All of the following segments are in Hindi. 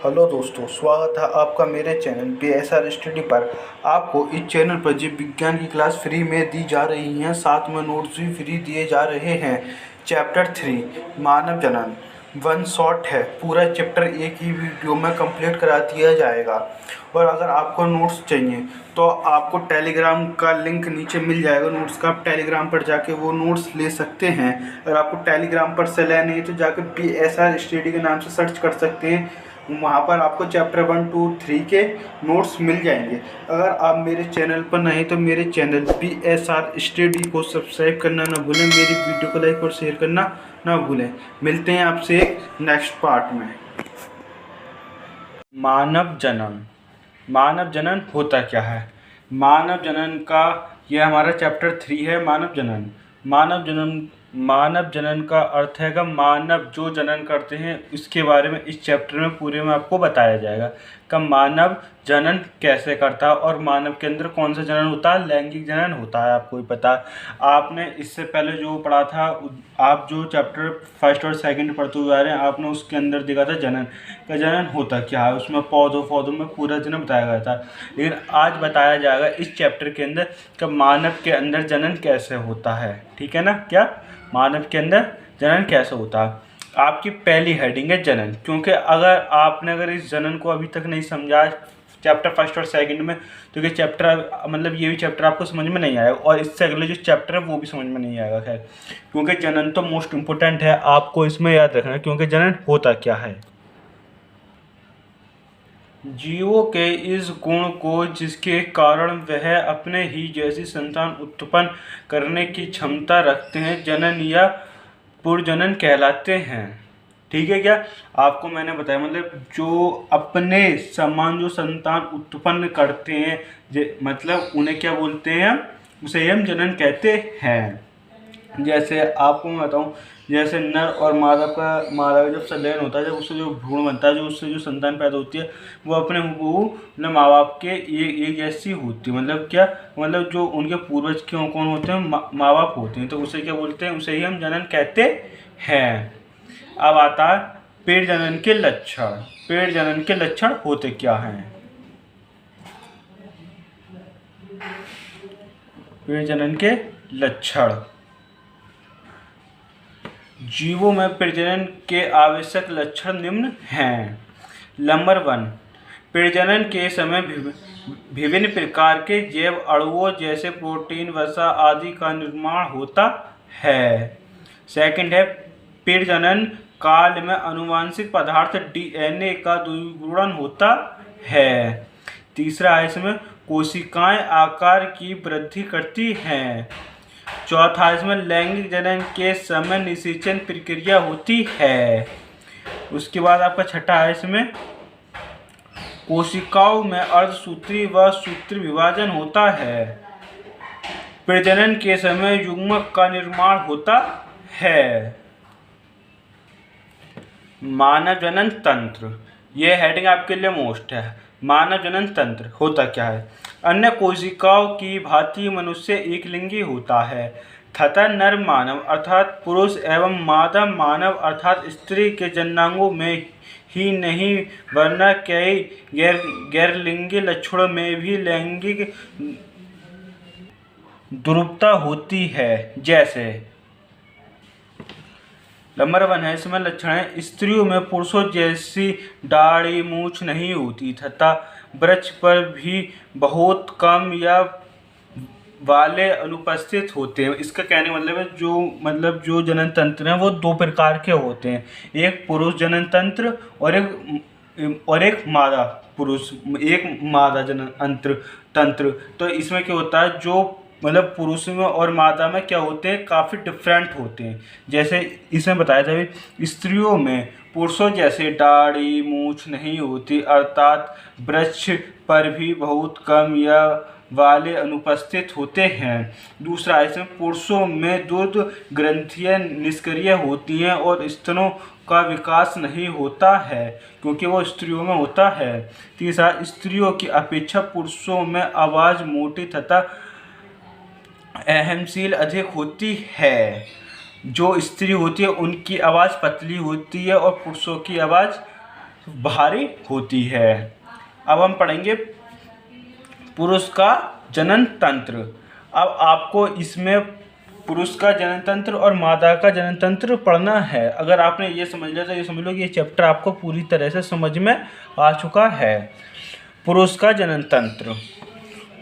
हेलो दोस्तों, स्वागत है आपका मेरे चैनल BSR स्टडी पर। आपको इस चैनल पर जीव विज्ञान की क्लास फ्री में दी जा रही हैं, साथ में नोट्स भी फ्री दिए जा रहे हैं। चैप्टर 3 मानव जनन वन शॉट है। पूरा चैप्टर एक ही वीडियो में कंप्लीट करा दिया जाएगा। और अगर आपको नोट्स चाहिए तो आपको टेलीग्राम का लिंक नीचे मिल जाएगा नोट्स का। आप टेलीग्राम पर जाके वो नोट्स ले सकते हैं। अगर आपको टेलीग्राम पर से लेने हैं तो जाकर BSR स्टडी के नाम से सर्च कर सकते हैं। वहाँ पर आपको चैप्टर 1, 2, 3 के नोट्स मिल जाएंगे। अगर आप मेरे चैनल पर नहीं तो मेरे चैनल BSR स्टडी को सब्सक्राइब करना ना भूलें। मेरी वीडियो को लाइक और शेयर करना ना भूलें। मिलते हैं आपसे एक नेक्स्ट पार्ट में। मानव जनन। मानव जनन होता क्या है? मानव जनन का यह हमारा चैप्टर 3 है। मानव जनन का अर्थ है कि मानव जो जनन करते हैं इसके बारे में इस चैप्टर में पूरे में आपको बताया जाएगा कि मानव जनन कैसे करता है और मानव के अंदर कौन सा जनन होता है। लैंगिक जनन होता है, आपको भी पता। आपने इससे पहले जो पढ़ा था, आप जो चैप्टर 1 और 2 पढ़ते हुए आ रहे हैं, आपने उसके अंदर देखा था जनन का जनन होता क्या है। उसमें पौधों में पूरा जनन बताया गया था। लेकिन आज बताया जाएगा इस चैप्टर के अंदर कि मानव के अंदर जनन कैसे होता है। ठीक है ना? क्या मानव के अंदर जनन कैसे होता है? आपकी पहली हेडिंग है जनन, क्योंकि अगर इस जनन को अभी तक नहीं समझा चैप्टर 1 और 2 में, तो ये चैप्टर आपको समझ में नहीं आएगा और इससे अगले जो चैप्टर है वो भी समझ में नहीं आएगा। खैर, क्योंकि जनन तो मोस्ट इम्पोर्टेंट है, आपको इसमें याद रखना है। क्योंकि जनन होता क्या है? जीवों के इस गुण को जिसके कारण वह अपने ही जैसी संतान उत्पन्न करने की क्षमता रखते हैं जनन या पुरजनन कहलाते हैं। ठीक है क्या? आपको मैंने बताया, जो अपने समान जो संतान उत्पन्न करते हैं, उन्हें क्या बोलते हैं? उसे हम जनन कहते हैं। जैसे आपको मैं बताऊँ, जैसे नर और मादा का जब संलयन होता है, जब उससे जो भ्रूण बनता है, जो उससे जो संतान पैदा होती है, वो अपने माँ बाप के एक जैसी होती है। जो उनके पूर्वज क्यों कौन होते हैं? माँ बाप होते हैं। तो उसे क्या बोलते हैं? उसे ही हम जनन कहते हैं। अब आता है पेड़ जनन के लक्षण। पेड़ जनन के लक्षण होते क्या हैं? पेड़ जनन के लक्षण। जीवों में प्रजनन के आवश्यक लक्षण निम्न हैं। नंबर 1, प्रजनन के समय विभिन्न प्रकार के जैव अणुओं जैसे प्रोटीन, वसा आदि का निर्माण होता है। सेकंड है, प्रजनन काल में आनुवंशिक पदार्थ DNA का द्विगुणन होता है। तीसरा है, इसमें कोशिकाएं आकार की वृद्धि करती हैं। चौथा, इसमें लैंगिक जनन के समय निषेचन प्रक्रिया होती है। उसके बाद आपका छठा है, इसमें कोशिकाओं में अर्धसूत्री व सूत्री विभाजन होता है। प्रजनन के समय युग्मक का निर्माण होता है। मानव जनन तंत्र, यह हेडिंग आपके लिए मोस्ट है। मानव जनन तंत्र होता क्या है? अन्य कोशिकाओं की भांति मनुष्य एक लिंगी होता है तथा नर मानव अर्थात पुरुष एवं मादा मानव अर्थात स्त्री के जननांगों में ही नहीं वरना कई गैरलिंगी लक्षणों में भी लैंगिक ध्रुवता होती है। जैसे नंबर 1 है, इसमें लक्षण है, स्त्रियों में पुरुषों जैसी दाढ़ी मूछ नहीं होती तथा वृक्ष पर भी बहुत कम या वाले अनुपस्थित होते हैं। इसका कहने का मतलब है जो जनन तंत्र हैं वो 2 प्रकार के होते हैं। एक पुरुष जनन तंत्र और एक मादा जनन तंत्र। तो इसमें क्या होता है, जो पुरुष में और मादा में क्या होते हैं, काफ़ी डिफरेंट होते हैं। जैसे इसमें बताया था, स्त्रियों में पुरुषों जैसे दाढ़ी मूछ नहीं होती अर्थात वृक्ष पर भी बहुत कम या वाले अनुपस्थित होते हैं। दूसरा, इसमें पुरुषों में दुर्द ग्रंथियां निष्क्रिय होती हैं और स्तनों का विकास नहीं होता है क्योंकि वो स्त्रियों में होता है। तीसरा, स्त्रियों की अपेक्षा पुरुषों में आवाज़ मोटी तथा अहमशील अधिक होती है। जो स्त्री होती है उनकी आवाज़ पतली होती है और पुरुषों की आवाज़ भारी होती है। अब हम पढ़ेंगे पुरुष का जनन तंत्र। अब आपको इसमें पुरुष का जनन तंत्र और मादा का जनन तंत्र पढ़ना है। अगर आपने ये समझ लिया तो ये समझ लो कि ये चैप्टर आपको पूरी तरह से समझ में आ चुका है। पुरुष का जनन तंत्र।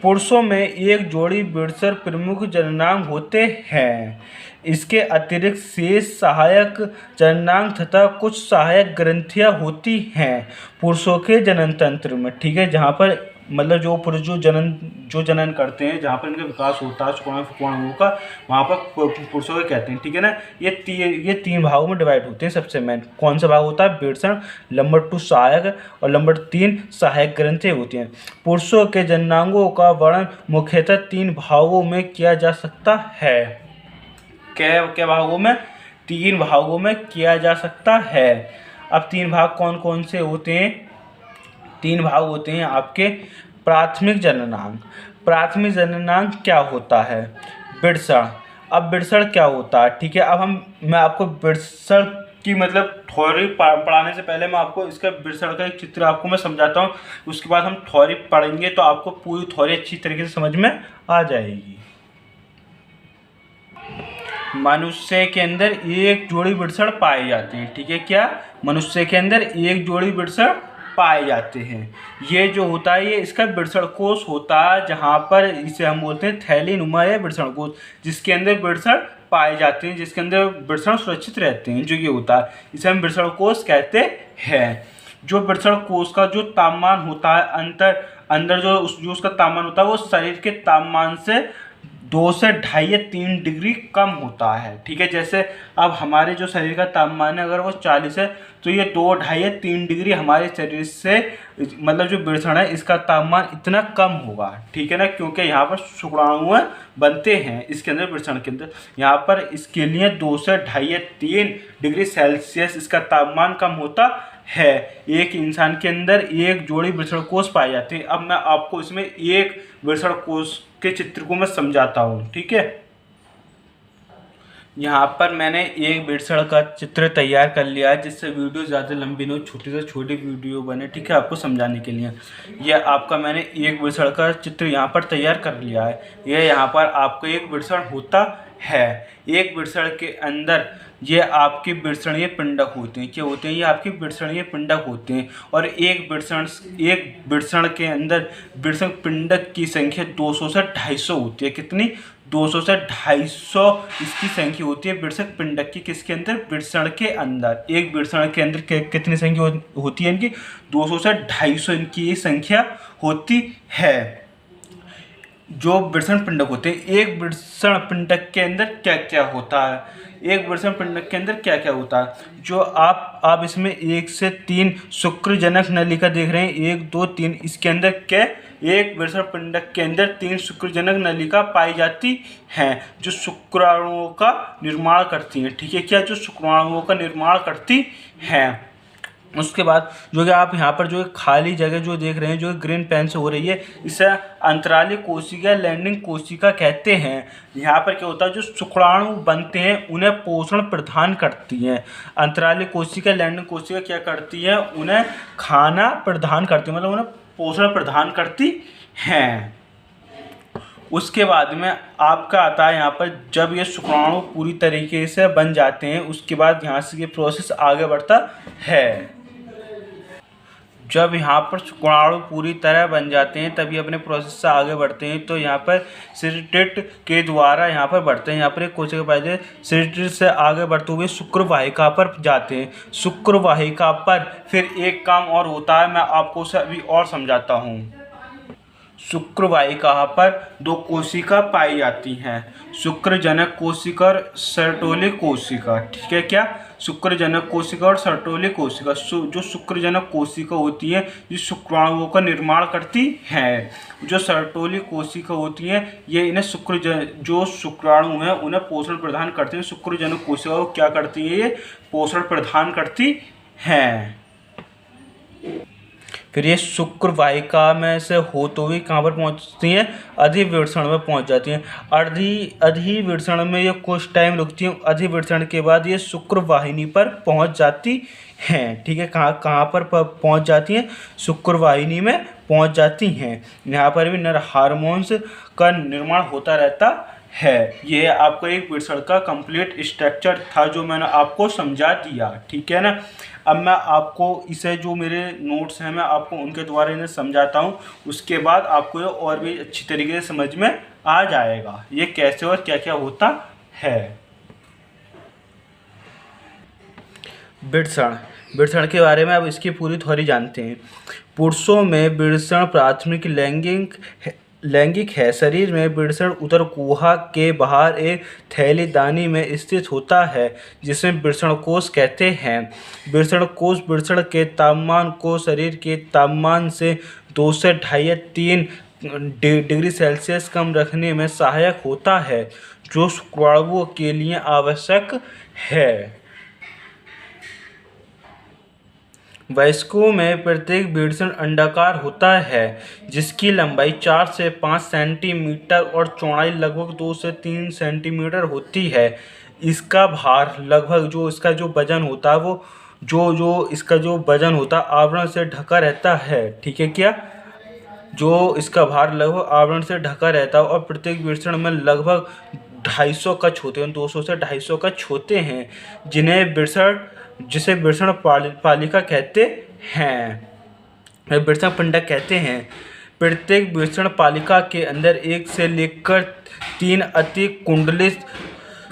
पुरुषों में एक जोड़ी बिरसर प्रमुख जननांग होते हैं। इसके अतिरिक्त शेष सहायक जननांग तथा कुछ सहायक ग्रंथियां होती हैं पुरुषों के जनन तंत्र में। ठीक है, जहाँ पर मतलब जो पुरुष जो जनन करते हैं, जहाँ पर इनका विकास होता है शुक्राणुओं का, वहाँ पर पुरुषों के कहते हैं। ठीक है ना। ये तीन भागों में डिवाइड होते हैं। सबसे मेन कौन सा भाग होता है? बिरसण। नंबर 2 सहायक और नंबर 3 सहायक ग्रंथियां होती हैं। पुरुषों के जननांगों का वर्णन मुख्यतः 3 भागों में किया जा सकता है। क्या भागों में? 3 भागों में किया जा सकता है। अब 3 भाग कौन कौन से होते हैं? 3 भाग होते हैं आपके। प्राथमिक जननांग। प्राथमिक जननांग क्या होता है? बिरसण। अब बिरसण क्या होता है? ठीक है, अब मैं आपको बिरसण की मतलब थ्योरी पढ़ाने से पहले मैं आपको इसका बिरसण का एक चित्र आपको मैं समझाता हूँ। उसके बाद हम थ्योरी पढ़ेंगे तो आपको पूरी थ्योरी अच्छी तरीके से समझ में आ जाएगी। मनुष्य के अंदर एक जोड़ी बिरसण पाए जाते हैं। ठीक है, क्या? मनुष्य के अंदर एक जोड़ी बिरसण पाए जाते हैं। ये जो होता है ये इसका बिरसण कोश होता है, जहाँ पर इसे हम बोलते हैं थैलीनुमा या बिरसण कोश, जिसके अंदर बिरसण पाए जाते हैं, जिसके अंदर बिरसण सुरक्षित रहते हैं। जो ये होता है इसे हम बिरसण कोश कहते हैं। जो बिरसण कोश का जो तापमान होता है अंदर जो उसका तापमान होता है वो शरीर के तापमान से 2 से 2.5 या 3 डिग्री कम होता है। ठीक है, जैसे अब हमारे जो शरीर का तापमान है अगर वो 40 है तो ये 2, 2.5 या 3 डिग्री हमारे शरीर से मतलब जो बिरसण है इसका तापमान इतना कम होगा। ठीक है ना, क्योंकि यहाँ पर शुक्राणु बनते हैं इसके अंदर, बिरसण के अंदर। यहाँ पर इसके लिए 2 से 2.5 या 3 डिग्री सेल्सियस इसका तापमान कम होता है। एक इंसान के अंदर एक जोड़ी बिरसण कोश पाए जाते हैं। अब मैं आपको इसमें एक बिरसण कोश के चित्र को मैं समझाता हूँ। ठीक है, यहाँ पर मैंने एक बिरसण का चित्र तैयार कर लिया है, जिससे वीडियो ज़्यादा लंबी नहीं हो, छोटी से छोटी वीडियो बने। ठीक है, आपको समझाने के लिए यह आपका मैंने एक बिरसण का चित्र यहाँ पर तैयार कर लिया है। यह यहाँ पर आपको एक बिरसण होता है। एक बिरसण के अंदर ये आपके बिरसणीय पिंडक होते हैं। क्या होते हैं? ये आपके बिरसणीय पिंडक होते हैं। और एक बिरसण के अंदर बिरसण पिंडक की संख्या 200 से 250 होती है। कितनी? 200 से 250 इसकी संख्या होती है बिरसण पिंडक की। किसके अंदर? बिरसण के अंदर। एक बिरसण के अंदर कितनी संख्या होती है इनकी? 200 से 250 इनकी ये संख्या होती है। जो बिरसण पिंडक होते हैं, एक बिरसण पिंडक के अंदर क्या क्या होता है? एक बिरसण पिंडक के अंदर क्या क्या होता है? जो आप इसमें 1 से 3 शुक्रजनक नलिका देख रहे हैं, 1, 2, 3, इसके अंदर क्या? एक बिरसण पिंडक के अंदर 3 शुक्रजनक नलिका पाई जाती हैं जो शुक्राणुओं का निर्माण करती हैं। ठीक है, क्या? जो शुक्राणुओं का निर्माण करती हैं। उसके बाद जो कि आप यहाँ पर जो खाली जगह जो देख रहे हैं, जो ग्रीन पेन से हो रही है, इसे अंतराली कोशिका लैंडिंग कोशिका कहते हैं। यहाँ पर क्या होता है? जो शुक्राणु बनते हैं उन्हें पोषण प्रदान करती हैं। अंतराली कोशिका लैंडिंग कोशिका क्या करती है? उन्हें खाना प्रदान करती है, मतलब उन्हें पोषण प्रदान करती हैं। उसके बाद में आपका आता है यहाँ पर जब ये शुक्राणु पूरी तरीके से बन जाते हैं, उसके बाद यहाँ से ये प्रोसेस आगे बढ़ता है। जब यहाँ पर शुक्राणु पूरी तरह बन जाते हैं तभी अपने प्रोसेस से आगे बढ़ते हैं। तो यहाँ पर सिरिटेट के द्वारा यहाँ पर बढ़ते हैं। यहाँ पर एक कोशिका पाई जाती है, सिरिटेट से आगे बढ़ते हुए शुक्र वाहिका पर जाते हैं। शुक्र वाहिका पर फिर एक काम और होता है, मैं आपको उसे अभी और समझाता हूँ। शुक्र वाहिका पर 2 कोशिका पाई जाती हैं, शुक्रजनक कोशिका और सर्टोली कोशिका। ठीक है, क्या? शुक्रजनक कोशिका और सर्टोली कोशिका। जो शुक्रजनक कोशिका होती है ये शुक्राणुओं का निर्माण करती हैं। जो सर्टोली कोशिका होती हैं ये इन्हें जो शुक्राणु हैं उन्हें पोषण प्रदान करते हैं। शुक्रजनक कोशिका को क्या करती है? ये पोषण प्रदान करती हैं। फिर ये शुक्र वाहिका में से होते हुए कहाँ पर पहुँचती हैं? अधिविरसण में पहुँच जाती हैं। अधिविरसण में ये कुछ टाइम रुकती हैं। अधिविरसण के बाद ये शुक्र वाहिनी पर पहुँच जाती हैं। ठीक है, कहाँ कहाँ पर पहुँच जाती हैं, शुक्रवाहिनी में पहुँच जाती हैं। यहाँ पर भी नर हार्मोन्स का निर्माण होता रहता है। ये आपको एक वृषण का कंप्लीट स्ट्रक्चर था जो मैंने आपको समझा दिया। ठीक है ना। अब मैं आपको इसे जो मेरे नोट्स हैं मैं आपको उनके द्वारा इन्हें समझाता हूँ, उसके बाद आपको ये और भी अच्छी तरीके से समझ में आ जाएगा ये कैसे और क्या क्या होता है। वृषण, वृषण के बारे में अब इसकी पूरी थ्योरी जानते हैं। पुरुषों में वृषण प्राथमिक लैंगिक है। शरीर में वृषण उदर गुहा के बाहर एक थैलीदानी में स्थित होता है जिसे वृषण कोश कहते हैं। वृषण कोश वृषण के तापमान को शरीर के तापमान से 2 से 2.5 या 3 डिग्री सेल्सियस कम रखने में सहायक होता है, जो शुक्राणुओं के लिए आवश्यक है। वयस्कों में प्रत्येक वृषण अंडाकार होता है जिसकी लंबाई 4 से 5 सेंटीमीटर और चौड़ाई लगभग 2 से 3 सेंटीमीटर होती है। इसका भार लगभग जो वजन होता है वो जो इसका जो वजन होता है आवरण से ढका रहता है। ठीक है, क्या जो इसका भार लगभग आवरण से ढका रहता है और प्रत्येक वृषण में लगभग 250 कक्ष होते हैं, 200 से 250 कक्ष होते हैं जिसे वृषण पालिका कहते हैं, वृषण पिंडक कहते हैं। प्रत्येक वृषण पालिका के अंदर 1 से लेकर 3 अति कुंडलित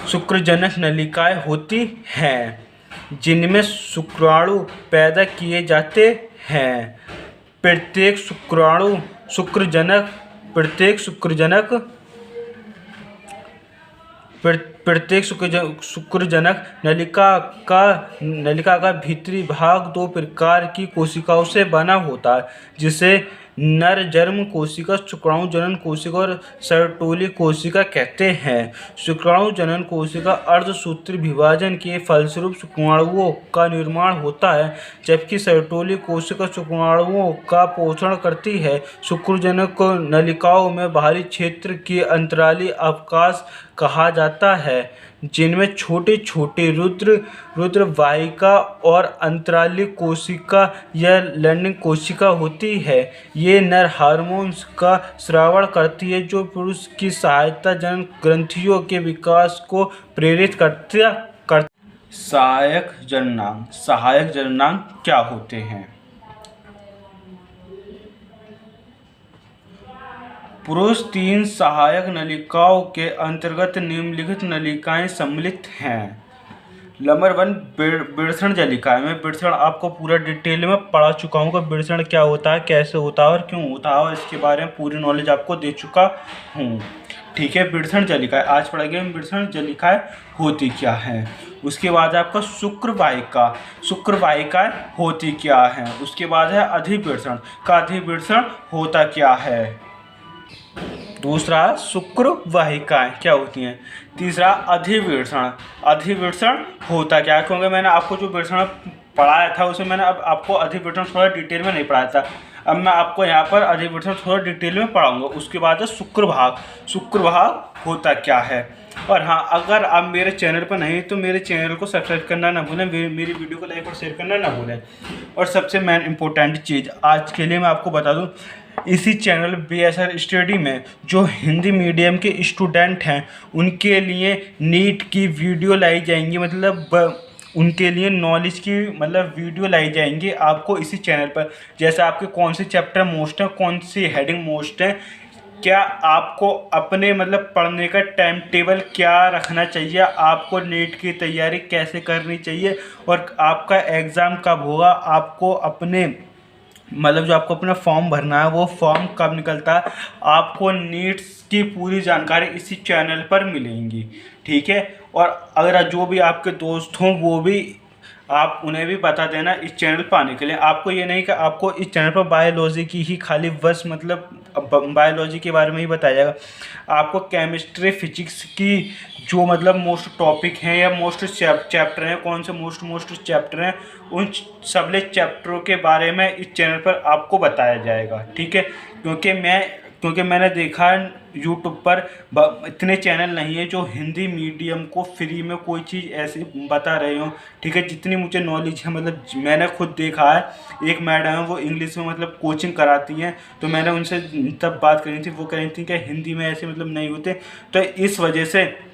शुक्रजनक नलिकाएं होती हैं जिनमें शुक्राणु पैदा किए जाते हैं। प्रत्येक शुक्रजनक नलिका का भीतरी भाग 2 प्रकार की कोशिकाओं से बना होता है, जिसे नर जन्म कोशिका, शुक्राणु जनन कोशिका और सर्टोली कोशिका कहते हैं। शुक्राणु जनन कोशिका अर्धसूत्री विभाजन के फलस्वरूप शुक्राणुओं का निर्माण होता है, जबकि सर्टोली कोशिका शुक्राणुओं का पोषण करती है। शुक्रजनक नलिकाओं में बाहरी क्षेत्र के अंतराली अवकाश कहा जाता है, जिनमें छोटे छोटे रुद्र वाहिका और अंतराली कोशिका या लैंडिंग कोशिका होती है। ये नर हार्मोन्स का स्राव करती है जो पुरुष की सहायता जनन ग्रंथियों के विकास को प्रेरित करता। सहायक जननांग क्या होते हैं? पुरुष 3 सहायक नलिकाओं के अंतर्गत निम्नलिखित नलिकाएं सम्मिलित हैं। नंबर 1 वृषण जलिका। मैं वृषण आपको पूरा डिटेल में पढ़ा चुका हूँ कि वृषण क्या होता है, कैसे होता है और क्यों होता है, और इसके बारे में पूरी नॉलेज आपको दे चुका हूँ। ठीक है, वृषण जलिकाएं आज पढ़ेंगे। वृषण जलिकाएं होती क्या हैं। उसके बाद आपका शुक्रवाहिकाएं होती क्या हैं। उसके बाद है अधिवृषण का अधिवृषण होता क्या है। दूसरा शुक्रवाहिकाएं क्या होती हैं। तीसरा अधिवृषण होता क्या है, क्योंकि मैंने आपको जो वृषण पढ़ाया था उसमें मैंने अब आपको अधिवृषण थोड़ा डिटेल में नहीं पढ़ाया था। अब मैं आपको यहाँ पर अधिवृषण थोड़ा डिटेल में पढ़ाऊंगा। उसके बाद है शुक्रभाग होता क्या है। और हाँ, अगर आप मेरे चैनल पर नहीं तो मेरे चैनल को सब्सक्राइब करना ना भूलें, मेरी वीडियो को लाइक और शेयर करना ना भूलें। और सबसे मेन इम्पोर्टेंट चीज़ आज के लिए मैं आपको बता दूँ, इसी चैनल BSR स्टडी में जो हिंदी मीडियम के स्टूडेंट हैं उनके लिए नीट की वीडियो लाई जाएंगी, मतलब उनके लिए नॉलेज की वीडियो लाई जाएंगी आपको इसी चैनल पर। जैसे आपके कौन से चैप्टर मोस्ट हैं, कौन सी हेडिंग मोस्ट है, क्या आपको अपने पढ़ने का टाइम टेबल क्या रखना चाहिए, आपको नीट की तैयारी कैसे करनी चाहिए, और आपका एग्ज़ाम कब होगा, आपको अपने जो आपको अपना फॉर्म भरना है वो फॉर्म कब निकलता है, आपको नीट्स की पूरी जानकारी इसी चैनल पर मिलेंगी। ठीक है, और अगर जो भी आपके दोस्त हों वो भी आप उन्हें भी बता देना इस चैनल पर आने के लिए। आपको ये नहीं कि आपको इस चैनल पर बायोलॉजी की ही खाली बस बायोलॉजी के बारे में ही बताया जाएगा। आपको केमिस्ट्री फिजिक्स की जो मोस्ट टॉपिक हैं या मोस्ट चैप्टर हैं, कौन से मोस्ट चैप्टर हैं, उन सभी चैप्टरों के बारे में इस चैनल पर आपको बताया जाएगा। ठीक है, क्योंकि मैं क्योंकि मैंने देखा है यूट्यूब पर इतने चैनल नहीं है जो हिंदी मीडियम को फ्री में कोई चीज़ ऐसी बता रहे हो। ठीक है, जितनी मुझे नॉलेज है, मतलब मैंने खुद देखा है, एक मैडम है वो इंग्लिश में मतलब कोचिंग कराती हैं, तो मैंने उनसे तब बात करी थी, वो कह रही थी कि हिंदी में ऐसे मतलब नहीं होते। तो इस वजह से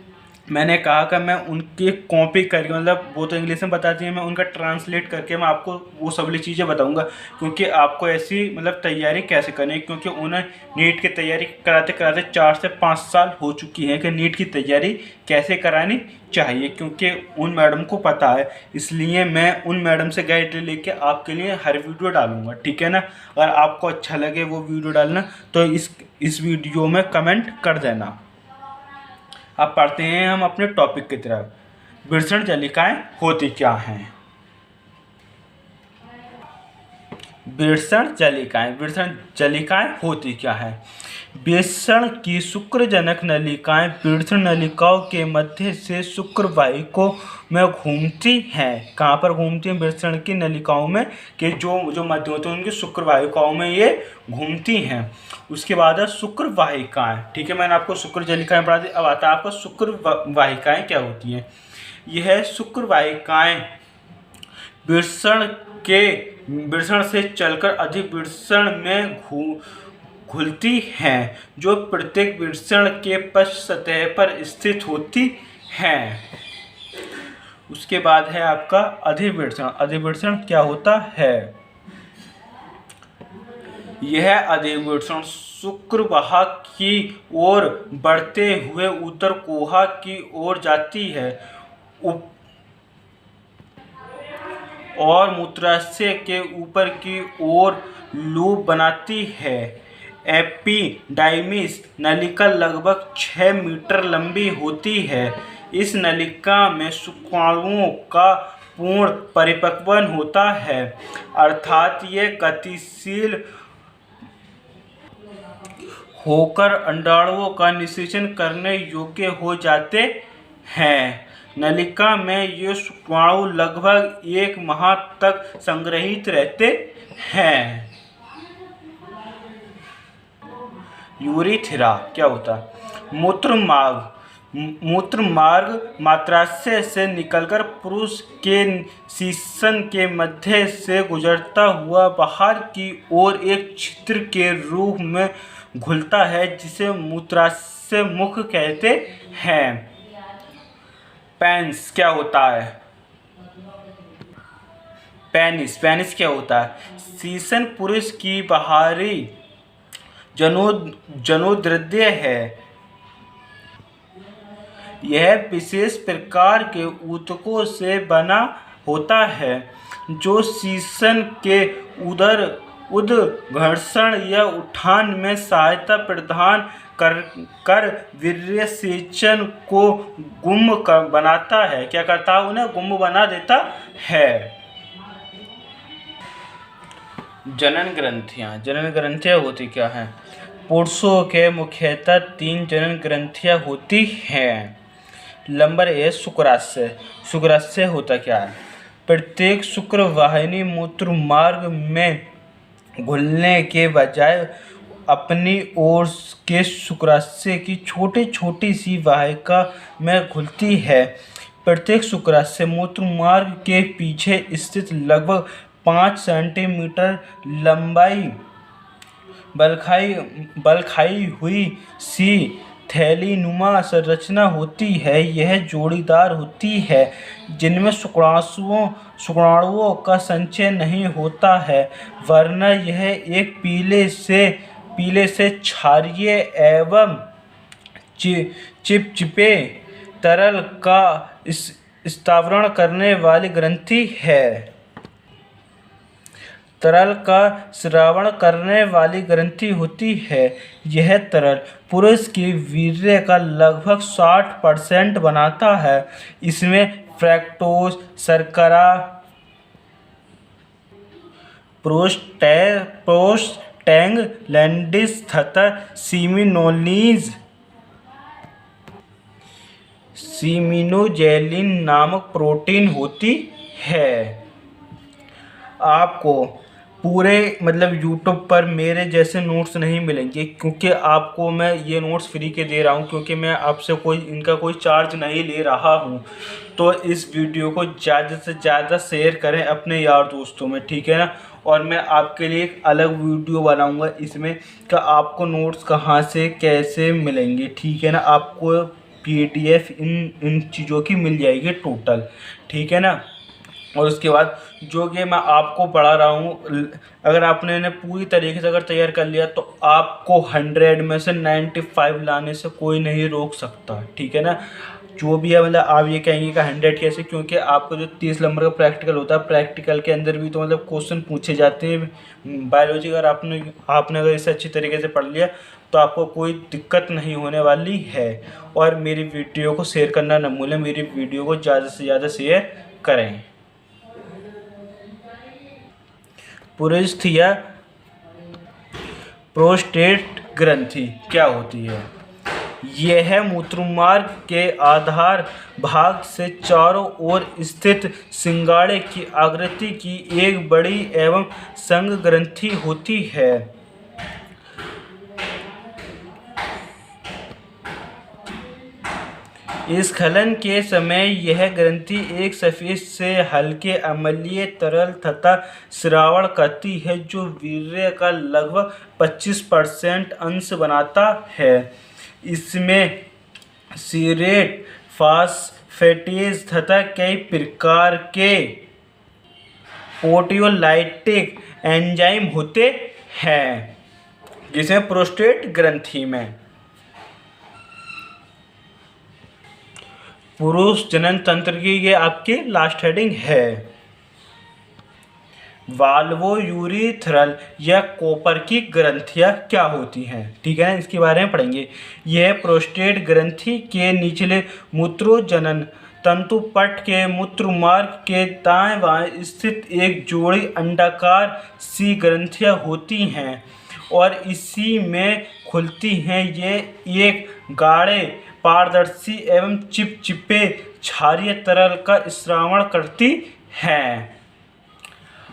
मैंने कहा कि मैं उनकी कॉपी करके, मतलब वो तो इंग्लिश में बताती हैं, मैं उनका ट्रांसलेट करके मैं आपको वो सभी चीज़ें बताऊंगा, क्योंकि आपको ऐसी मतलब तैयारी कैसे करनी है। क्योंकि उन्हें नीट की तैयारी कराते कराते 4 से 5 साल हो चुकी हैं कि नीट की तैयारी कैसे करानी चाहिए, क्योंकि उन मैडम को पता है। इसलिए मैं उन मैडम से गाइड लेके आपके लिए हर वीडियो डालूंगा, ठीक है ना। अगर आपको अच्छा लगे वो वीडियो डालना तो इस वीडियो में कमेंट कर देना। अब पढ़ते हैं हम अपने टॉपिक की तरफ। विषण जलिकाएं होती क्या हैं? विषण जलिकाएं होती क्या है? विषण की शुक्रजनक नलिकाएं विषण नलिकाओं के मध्य से शुक्र वाहिकों में घूमती हैं। कहाँ पर घूमती हैं? विषण की नलिकाओं में, कि जो मध्य होते हैं उनकी शुक्र वाहिकाओं में ये घूमती हैं। उसके बाद है शुक्र वाहिकाएं। ठीक है, मैंने आपको शुक्र जलिकाएं पढ़ा दी। अब आता है आपको शुक्र वाहिकाएं क्या होती हैं। यह शुक्र वाहिकाएं वृषण से चलकर अधिवृषण में घुलती हैं, जो प्रत्येक वृषण के पश्च सतह पर स्थित होती हैं। उसके बाद है आपका अधिवृषण। अधिवृषण क्या होता है? यह अधिवृषण शुक्रवाहक की ओर बढ़ते हुए उत्तर कोहा की ओर जाती है और मूत्राशय के ऊपर की ओर लूप बनाती है। एपिडाइमिस नलिका लगभग 6 मीटर लंबी होती है। इस नलिका में शुक्राणुओं का पूर्ण परिपक्वन होता है, अर्थात ये गतिशील होकर अंडाणुओं का निषेचन करने योग्य हो जाते हैं। नलिका में ये शुक्राणु लगभग 1 माह तक संग्रहित रहते हैं। यूरिथ्रा क्या होता है? मूत्र मार्ग मूत्राशय से निकलकर पुरुष के शीशन के मध्य से गुजरता हुआ बाहर की ओर एक छिद्र के रूप में घुलता है, जिसे मूत्राशय मुख कहते हैं। पेनिस क्या होता है? पेनिस क्या होता है? शीशन पुरुष की बाहरी जनोदृद्य है। यह विशेष प्रकार के ऊतकों से बना होता है, जो शीशन के उद्घर्षण या उठान में सहायता प्रदान कर वीर्यसेचन को गुम्म बनाता है। क्या करता है? उन्हें गुम्म बना देता है। जनन ग्रंथियां होती क्या हैं? पुरुषों के मुख्यतः 3 जनन ग्रंथियां होती हैं। नंबर 1 शुक्राशय होता क्या है? प्रत्येक शुक्र वाहिनी मूत्र मार्ग में घुलने के बजाय अपनी ओर के शुक्राशय की छोटी सी वाहिका में घुलती है। प्रत्येक शुक्राशय मूत्र मार्ग के पीछे स्थित लगभग 5 सेंटीमीटर लंबाई बलखाई हुई सी थैलीनुमा संरचना होती है। यह जोड़ीदार होती है, जिनमें शुक्राणुओं का संचय नहीं होता है, वरना यह एक पीले से क्षारीय एवं चिपचिपे तरल का स्त्रावण करने वाली ग्रंथि है। तरल का स्रावण करने वाली ग्रंथि होती है। यह तरल पुरुष की वीर्य का लगभग 60% बनाता है। इसमें फ्रक्टोज, शर्करा, प्रोस्टैग्लैंडिन्स तथा सीमिनोजेलिन नामक प्रोटीन होती है। आपको पूरे मतलब यूट्यूब पर मेरे जैसे नोट्स नहीं मिलेंगे, क्योंकि आपको मैं ये नोट्स फ्री के दे रहा हूँ, क्योंकि मैं आपसे इनका कोई चार्ज नहीं ले रहा हूँ। तो इस वीडियो को ज़्यादा से ज़्यादा शेयर करें अपने यार दोस्तों में, ठीक है ना। और मैं आपके लिए एक अलग वीडियो बनाऊंगा इसमें कि आपको नोट्स कहाँ से कैसे मिलेंगे, ठीक है ना। आपको PDF इन चीज़ों की मिल जाएगी टोटल, ठीक है ना। और उसके बाद जो कि मैं आपको पढ़ा रहा हूँ, अगर आपने इन्हें पूरी तरीके से अगर तैयार कर लिया तो आपको 100 में से 95 लाने से कोई नहीं रोक सकता, ठीक है ना। जो भी है मतलब आप ये कहेंगे कि 100 कैसे, क्योंकि आपको जो 30 नंबर का प्रैक्टिकल होता है, प्रैक्टिकल के अंदर भी तो मतलब क्वेश्चन पूछे जाते हैं बायोलॉजी। अगर आपने अगर इसे अच्छी तरीके से पढ़ लिया तो आपको कोई दिक्कत नहीं होने वाली है। और मेरी वीडियो को शेयर करना न भूलें, मेरी वीडियो को ज़्यादा से ज़्यादा शेयर करें। पुरुषथिया प्रोस्टेट ग्रंथि क्या होती है? यह मूत्रमार्ग के आधार भाग से चारों ओर स्थित सिंगाड़े की आकृति की एक बड़ी एवं संघ ग्रंथि होती है। स्खलन के समय यह ग्रंथि एक सफेद से हल्के अम्लीय तरल तथा श्रावण करती है, जो वीर्य का लगभग 25% अंश बनाता है। इसमें सीरेट, फॉस्फेटेज तथा कई प्रकार के प्रोटियोलाइटिक एंजाइम होते हैं, जिसमें प्रोस्टेट ग्रंथि में पुरुष जनन तंत्र की ये आपकी लास्ट हेडिंग है। वाल्वोयूरेथ्रल या कोपर की ग्रंथियां क्या होती हैं, ठीक है ना, इसके बारे में पढ़ेंगे। यह प्रोस्टेट ग्रंथि के निचले मूत्रोजनन तंतुपट के मूत्रमार्ग के दाएं बाएं स्थित एक जोड़ी अंडाकार सी ग्रंथियां होती हैं और इसी में खुलती हैं। ये एक गाढ़े पारदर्शी एवं चिपचिपे क्षारीय तरल का स्रावण करती हैं।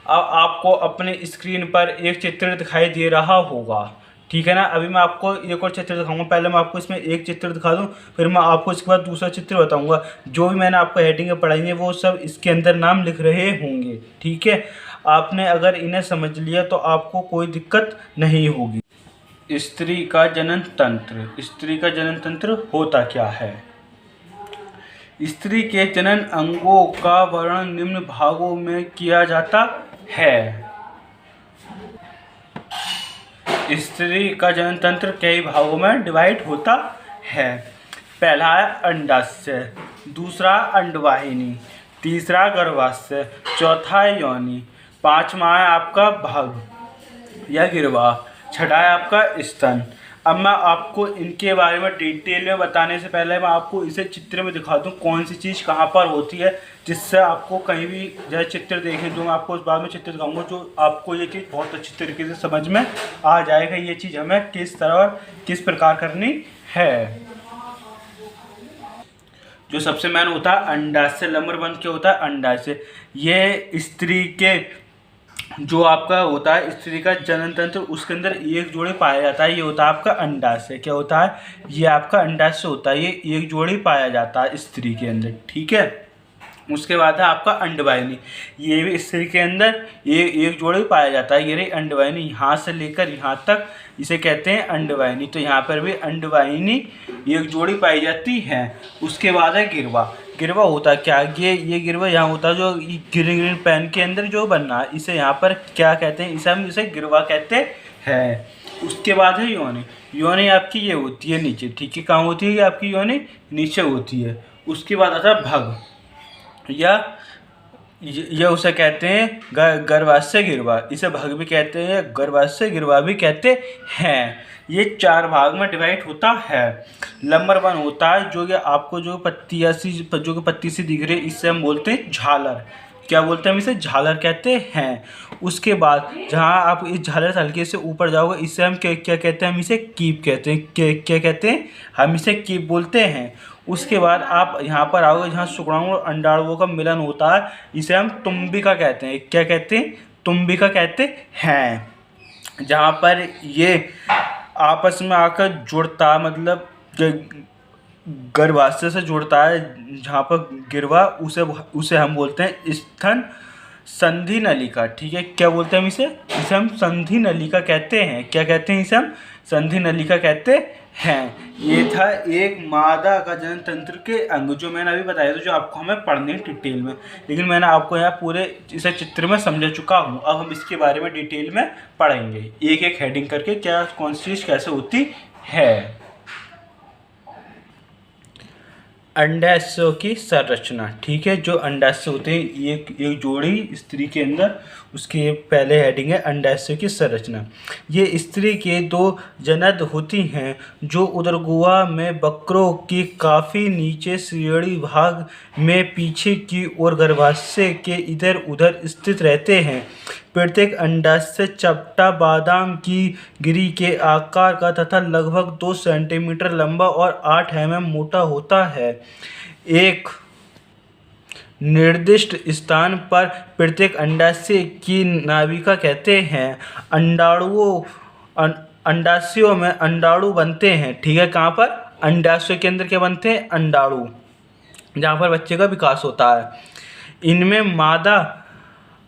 अब आपको अपने स्क्रीन पर एक चित्र दिखाई दे रहा होगा, ठीक है ना। अभी मैं आपको एक और चित्र दिखाऊंगा। पहले मैं आपको इसमें एक चित्र दिखा दूं, फिर मैं आपको इसके बाद दूसरा चित्र बताऊंगा। जो भी मैंने आपको हेडिंग पढ़ाई है वो सब इसके अंदर नाम लिख रहे होंगे, ठीक है। आपने अगर इन्हें समझ लिया तो आपको कोई दिक्कत नहीं होगी। स्त्री का जनन तंत्र। स्त्री का जनन तंत्र होता क्या है? स्त्री के जनन अंगों का वर्णन निम्न भागों में किया जाता है। स्त्री का जनन तंत्र कई भागों में डिवाइड होता है। पहला है अंडाशय, दूसरा अंडवाहिनी, तीसरा गर्भाशय, चौथा है योनि, पांचवा है आपका भग या गिरवा, छठा है आपका स्तन। अब मैं आपको इनके बारे में डिटेल में बताने से पहले मैं आपको इसे चित्र में दिखा दूं कौन सी चीज़ कहाँ पर होती है, जिससे आपको कहीं भी जैसे चित्र देखें जो मैं आपको इस बार में चित्र दिखाऊंगा, जो आपको ये चीज़ बहुत अच्छी तरीके से समझ में आ जाएगा ये चीज़ हमें किस तरह और किस प्रकार करनी है। जो सबसे मेन होता है अंडाशय, नंबर 1 क्या होता है? अंडाशय। ये स्त्री के जो आपका होता है स्त्री का जनन तंत्र, उसके अंदर एक जोड़ी पाया जाता है, ये होता है आपका अंडाशय। क्या होता है? ये आपका अंडाशय होता है, ये एक जोड़ी पाया जाता है स्त्री के अंदर, ठीक है। उसके बाद है आपका अंडवाहिनी, ये भी स्त्री के अंदर ये एक जोड़ी पाया जाता है, ये रही अंडवाहिनी। यहाँ से लेकर यहाँ तक इसे कहते हैं अंडवाहिनी। तो यहाँ पर भी अंडवाहिनी एक जोड़ी पाई जाती है। उसके बाद है गिरवा। गिरवा होता क्या? ये गिरवा यहाँ होता है जो ग्रीन पेन के अंदर जो बनना है, इसे यहाँ पर क्या कहते हैं? इसे गिरवा कहते हैं। उसके बाद है योनि। योनि आपकी ये होती है नीचे, ठीक है। कहाँ होती है? आपकी योनि नीचे होती है। उसके बाद आता है भग, या उसे कहते हैं गर्भाशय गिरवा, इसे भग भी कहते हैं, गर्भाशय गिरवा भी कहते हैं। ये 4 भाग में डिवाइड होता है। नंबर 1 होता है जो कि आपको जो पत्ती सी दिख रही है, इससे हम बोलते हैं झालर। क्या बोलते हैं? हम इसे झालर कहते हैं। उसके बाद जहाँ आप इस झालर से हल्के से ऊपर जाओगे, इससे हम क्या कहते हैं? हम इसे कीप कहते हैं। क्या कहते हैं? हम इसे कीप बोलते हैं। उसके बाद आप यहाँ पर आओगे जहाँ शुक्राणु और अंडाणुओं का मिलन होता है, इसे हम तुम्बिका कहते हैं। क्या कहते हैं? तुम्बिका कहते हैं। जहाँ पर ये आपस में आकर जुड़ता, मतलब गर्भाशय से जुड़ता है, जहाँ पर गिरवा, उसे हम बोलते हैं स्तन संधि नलिका। ठीक है, क्या बोलते हैं हम इसे हम संधि नलिका कहते हैं। क्या कहते हैं इसे हम? संधि नलिका कहते हैं। ये था एक मादा का जनन तंत्र के अंग, जो मैंने अभी बताया था, जो आपको हमें पढ़ने डिटेल में, लेकिन मैंने आपको यहाँ पूरे इसे चित्र में समझा चुका हूँ। अब हम इसके बारे में डिटेल में पढ़ेंगे, एक एक हेडिंग करके, क्या कौन सी चीज़ कैसे होती है। अंडाशयों की संरचना। ठीक है, जो अंडाशय होते हैं एक जोड़ी स्त्री के अंदर, उसके पहले हेडिंग है अंडाशय की संरचना। ये स्त्री के 2 जनद होती हैं जो उदर गुहा में वक्रों के काफ़ी नीचे श्रेणी भाग में पीछे की ओर गर्भाशय के इधर उधर स्थित रहते हैं। प्रत्येक अंडाशय चपटा बादाम की गिरी के आकार का तथा लगभग 2 सेंटीमीटर लंबा और 8 mm मोटा होता है। एक निर्दिष्ट स्थान पर प्रत्येक अंडाशय की नाभिका कहते हैं। अंडाशयों में अंडाणु बनते हैं। ठीक है, कहाँ पर? अंडाशय के अंदर क्या बनते हैं? अंडाणु, जहाँ पर बच्चे का विकास होता है। इनमें मादा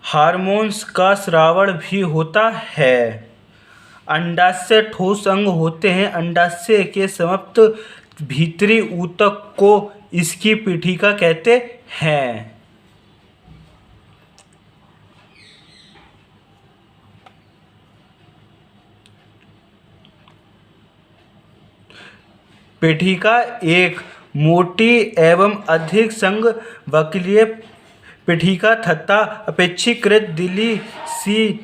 हार्मोन्स का स्रावण भी होता है। अंडाशय ठोस अंग होते हैं। अंडाशय के समाप्त भीतरी ऊतक को इसकी पीठिका कहते हैं। पीठिका एक मोटी एवं अधिक संवहनीय पीठिका तथा अपेक्षाकृत ढीली सी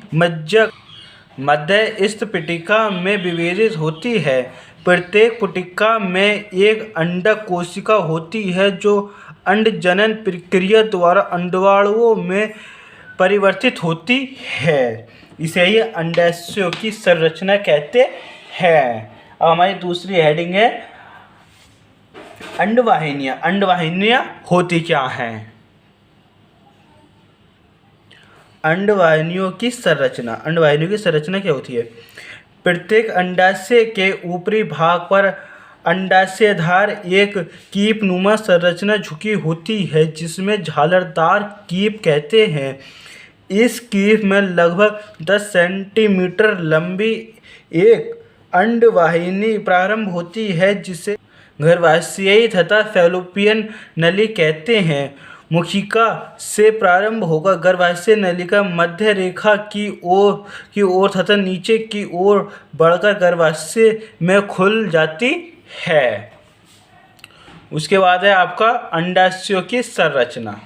मध्यस्थ पीठिका में विभाजित होती है। प्रत्येक पीठिका में एक अंडक कोशिका होती है जो अंडजनन प्रक्रिया द्वारा अंडाणुओं में परिवर्तित होती है। इसे ही अंडाशयों की संरचना कहते हैं। अब हमारी दूसरी हेडिंग है अंडवाहिनियाँ। अंडवाहिनियाँ होती क्या हैं? अंडवाहिनियों की संरचना। अंडवाहिनियों की संरचना क्या होती है? प्रत्येक अंडाशय के ऊपरी भाग पर अंडाशयधार एक कीपनुमा संरचना झुकी होती है, जिसमें झालरदार कीप कहते हैं। इस कीप में लगभग 10 सेंटीमीटर लंबी एक अंडवाहिनी प्रारंभ होती है, जिसे गर्भाशयी तथा फैलोपियन नली कहते हैं। मुखिका से प्रारंभ होकर गर्भाशय नलिका मध्य रेखा की ओर तथा नीचे की ओर बढ़कर गर्भाशय में खुल जाती है। उसके बाद है आपका अंडाशयों की संरचना।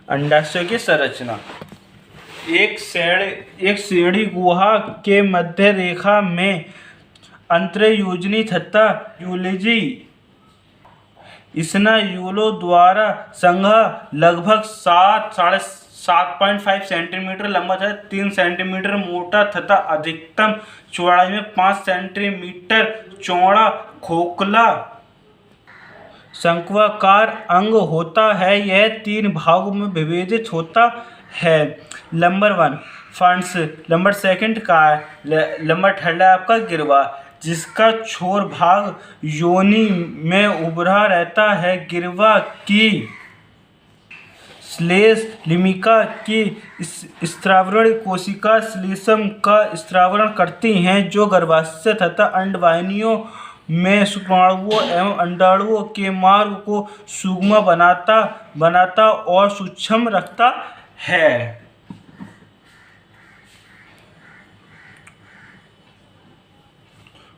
अंडाशयों की संरचना एक श्रेणी गुहा के मध्य रेखा में अंतर्योजनी तथा यूलोजी स्नायुओं द्वारा संघा लगभग 7.5 सेंटीमीटर लंबा तथा 3 सेंटीमीटर मोटा तथा अधिकतम चौड़ाई में 5 सेंटीमीटर चौड़ा खोखला शंक्वाकार अंग होता है। यह 3 भागों में विभाजित होता है। नंबर 1 फंड्स, नंबर 2 का नंबर 3 आपका गिरवा, जिसका छोर भाग योनि में उभरा रहता है। गिरवा की श्लेष लिमिका की स्त्रावरण कोशिका श्लेष्म का स्त्रावरण करती हैं, जो गर्भाशय तथा अंडवाहिनियों में शुक्राणुओं एवं अंडाणुओं के मार्ग को सुगम बनाता और सूक्ष्म रखता है।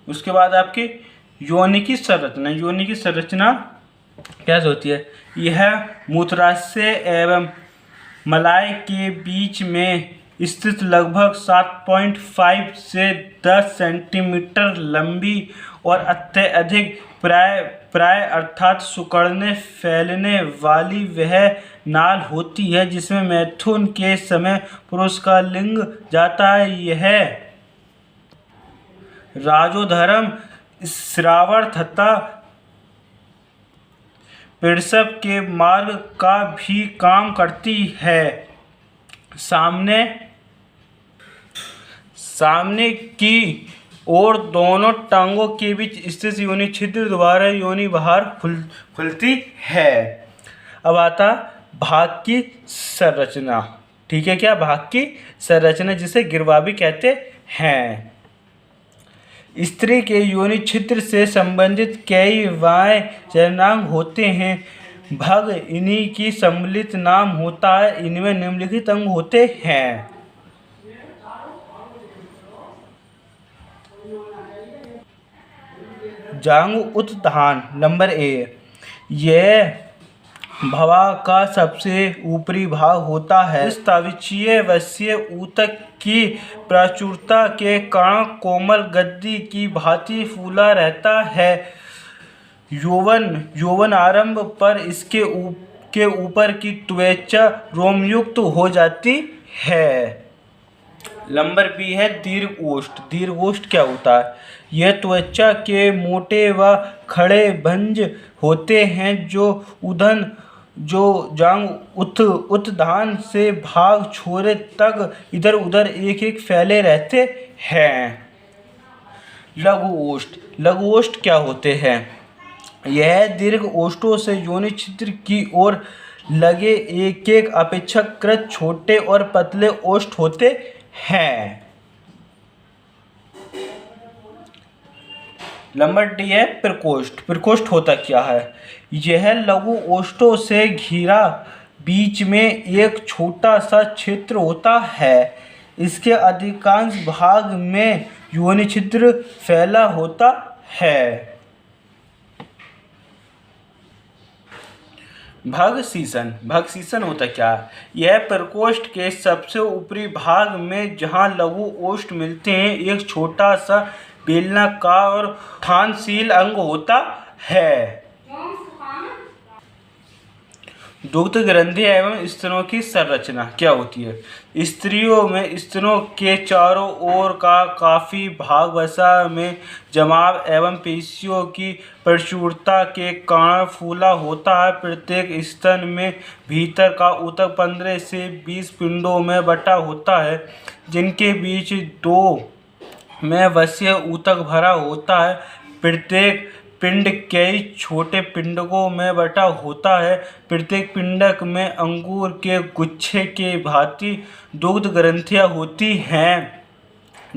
उसके बाद आपकी योनि की संरचना। योनि की संरचना कैसे होती है? यह मूत्राशय एवं मलाय के बीच में स्थित लगभग 7.5 से 10 सेंटीमीटर लंबी और अत्यधिक प्राय अर्थात सिकुड़ने फैलने वाली वह नाल होती है, जिसमें मैथुन के समय पुरुष का लिंग जाता है। यह राजोधर्म श्रावण तथा प्रसव के मार्ग का भी काम करती है। सामने की ओर दोनों टांगों के बीच स्थित योनि छिद्र द्वारा योनि बाहर खुलती है। अब आता भाग की संरचना। ठीक है, क्या भाग की संरचना, जिसे गिरवा भी कहते हैं। स्त्री के योनि छिद्र से संबंधित कई बाह्य जननांग होते हैं। भग इन्हीं की सम्मिलित नाम होता है। इनमें निम्नलिखित अंग होते हैं। जांघ उत्थान नंबर ए। यह भवा का सबसे ऊपरी भाग होता है। स्थाविचीय वश्य ऊतक की प्रचुरता के कारण कोमल गद्दी की भांति फूला रहता है। यौवन आरंभ पर इसके ऊपर की त्वचा रोमयुक्त हो जाती है। नंबर बी है दीर्घोष्ठ। दीर्घोष्ठ क्या होता है? यह त्वचा के मोटे व खड़े भंज होते हैं जो जांघ उत्थान से भाग छोरे तक इधर उधर एक एक फैले रहते हैं। लघु ओष्ठ। लघु ओष्ठ क्या होते हैं? यह दीर्घ ओष्ठों से योनि छिद्र की ओर लगे एक एक अपेक्षाकृत छोटे और पतले ओष्ठ होते हैं। नंबर डी है प्रकोष्ठ। प्रकोष्ठ होता क्या है? यह लघु ओष्ठों से घिरा बीच में एक छोटा सा क्षेत्र होता है। इसके अधिकांश भाग में योनि छिद्र फैला होता है। भगशीशन। भगशीशन होता क्या है? यह प्रकोष्ठ के सबसे ऊपरी भाग में जहां लघु ओष्ठ मिलते हैं एक छोटा सा बेलनाकार और उत्थानशील अंग होता है। दुग्ध ग्रंथि एवं स्तनों की संरचना क्या होती है? स्त्रियों में स्तनों के चारों ओर का काफी भाग वसा में जमाव एवं पेशियों की प्रचुरता के कारण फूला होता है। प्रत्येक स्तन में भीतर का ऊतक 15 से 20 पिंडों में बटा होता है, जिनके बीच 2 में वसीय ऊतक भरा होता है। प्रत्येक पिंड कई छोटे पिंडकों में बटा होता है। प्रत्येक पिंडक में अंगूर के गुच्छे के भांति दुग्ध ग्रंथियां होती हैं,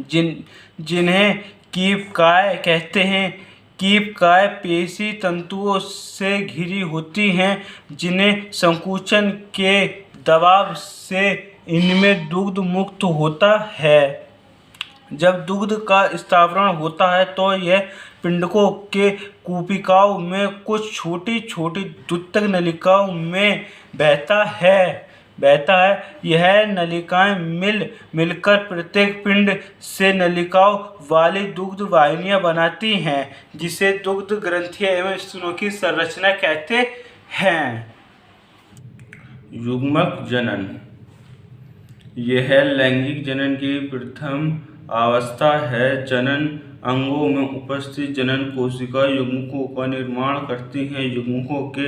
जिन्हें कीपकाय कहते हैं। कीपकाय पेशी तंतुओं से घिरी होती हैं, जिन्हें संकुचन के दबाव से इनमें दुग्ध मुक्त होता है। जब दुग्ध का स्थावरण होता है तो यह पिंडकों के कूपिकाओं में कुछ छोटी छोटी द्युतक नलिकाओं में बहता है। यह नलिकाएं मिलकर प्रत्येक पिंड से नलिकाओं वाली दुग्ध वाहिनियां बनाती हैं, जिसे दुग्ध ग्रंथियां एवं स्तनों की संरचना कहते हैं। युग्मक जनन। यह लैंगिक जनन की प्रथम अवस्था है। जनन अंगों में उपस्थित जनन कोशिका युग्मकों का निर्माण करती हैं। युग्मकों के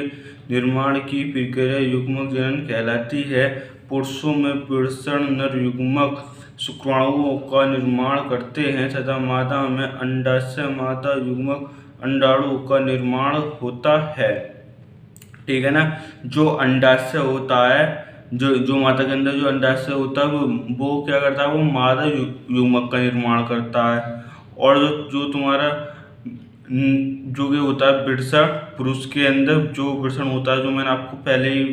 निर्माण की प्रक्रिया युग्मक जनन कहलाती है। पुरुषों में वृषण नर युग्मक शुक्राणुओं का निर्माण करते हैं तथा मादा में अंडाशय मादा युग्मक अंडाणु का निर्माण होता है। ठीक है ना। जो अंडाशय होता है, जो माता के अंदर जो अंडाशय होता है वो क्या करता है? वो मादा युग्मक का निर्माण करता है। और जो तुम्हारा जो ये होता है वृषण, पुरुष के अंदर जो वृषण होता है, जो मैंने आपको पहले ही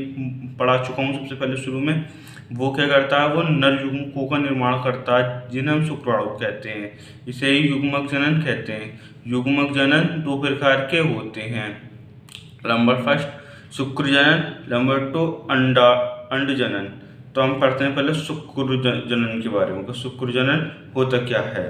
पढ़ा चुका हूँ सबसे पहले शुरू में, वो क्या करता है? वो नर युग्मकों का निर्माण करता है, जिन्हें हम शुक्राणु कहते हैं। इसे ही युग्मक जनन कहते हैं। युग्मक जनन 2 प्रकार के होते हैं। नंबर फर्स्ट शुक्र जनन, नंबर 2 अंड जनन। तो हम पढ़ते हैं पहले शुक्र जनन के बारे में। तो शुक्र जनन होता क्या है?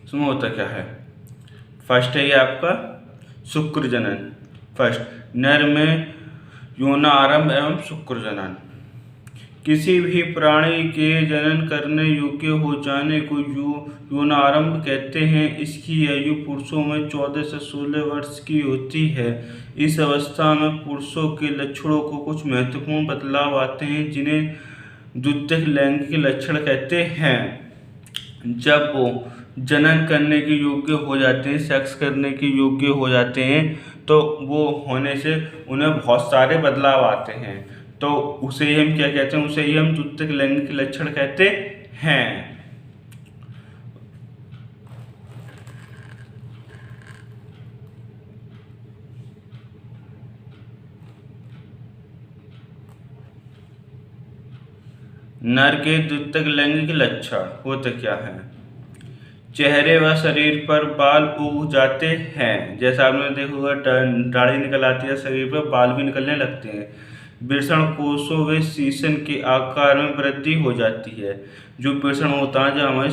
इसमें होता क्या है? फर्स्ट है ये आपका शुक्र जनन। फर्स्ट नर में यौन आरंभ एवं शुक्र जनन। किसी भी प्राणी के जनन करने योग्य हो जाने को यौनारंभ कहते हैं। इसकी आयु पुरुषों में 14 से 16 वर्ष की होती है। इस अवस्था में पुरुषों के लक्षणों को कुछ महत्वपूर्ण बदलाव आते हैं, जिन्हें द्वितीयक लैंगिक लक्षण कहते हैं। जब वो जनन करने के योग्य हो जाते हैं, सेक्स करने के योग्य हो जाते हैं, तो वो होने से उन्हें बहुत सारे बदलाव आते हैं। तो उसे ही हम क्या कहते हैं? उसे ही हम द्वितीयक लैंगिक लक्षण कहते हैं। नर के द्वितीयक लैंगिक लक्षण होते क्या हैं? चेहरे व शरीर पर बाल उग जाते हैं। जैसा आपने देखा होगा, दाढ़ी निकल आती है, शरीर पर बाल भी निकलने लगते हैं। वृषण कोषों व शीशन के आकार में वृद्धि हो जाती है। जो वृषण होता है, जो हमारे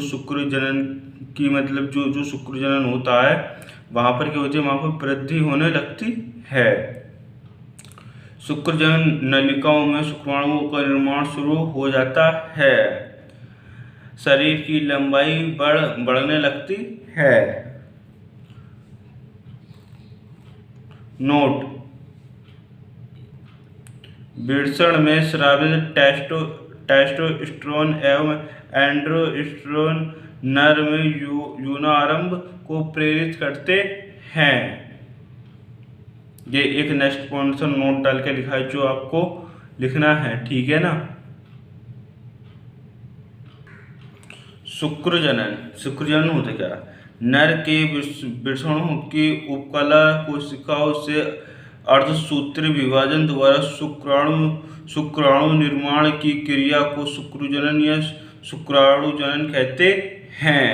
शुक्र जनन की मतलब जो शुक्र जनन होता है, वहाँ पर क्या होती है? वहाँ पर वृद्धि होने लगती है। शुक्र जनन नलिकाओं में शुक्राणुओं का निर्माण शुरू हो जाता है। शरीर की लंबाई बढ़ने लगती है। नोट: वृषण में स्रावित टेस्टोस्टेरोन एवं एंड्रोस्टेरोन नर में यौनारंभ को प्रेरित करते हैं। ये एक नेक्स्ट पॉइंट से नोट डाल के लिखा है, जो आपको लिखना है, ठीक है ना। शुक्र जनन होता क्या? नर के वृषणों की उपकला कोशिकाओं से अर्धसूत्री विभाजन द्वारा शुक्राणु निर्माण की क्रिया को शुक्र जनन या शुक्राणु जनन कहते हैं।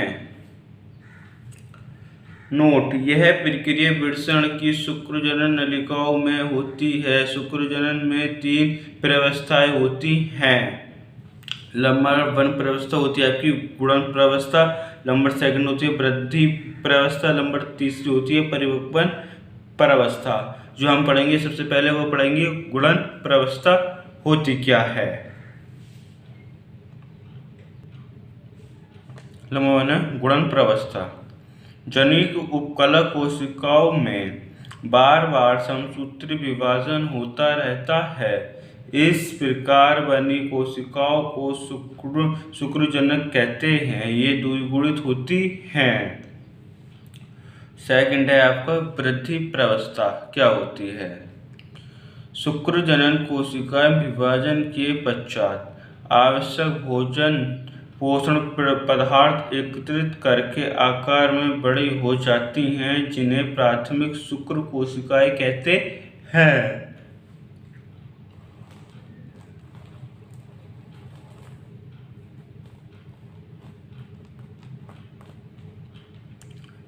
नोट: यह प्रक्रिया वृषण की शुक्र जनन नलिकाओं में होती है। शुक्र जनन में 3 प्रवस्थाएं होती हैं। नंबर 1 प्रवस्था होती है आपकी गुणन प्रवस्था, नंबर 2 होती है वृद्धि प्रवस्था, नंबर 3 होती है परिपक्वन प्रवस्था। जो हम पढ़ेंगे सबसे पहले वो पढ़ेंगे गुणन प्रवस्था होती क्या है। नंबर 1 गुणन प्रवस्था। जनिक उपकला कोशिकाओं में बार बार समसूत्री विभाजन होता रहता है। इस प्रकार बनी कोशिकाओं को शुक्रजनक कहते हैं। ये द्विगुणित होती हैं। सेकंड है आपका वृद्धि प्रवस्था। क्या होती है? शुक्रजनन कोशिकाएं विभाजन के पश्चात आवश्यक भोजन पोषण पदार्थ एकत्रित करके आकार में बड़ी हो जाती हैं, जिन्हें प्राथमिक शुक्र कोशिकाएं कहते हैं।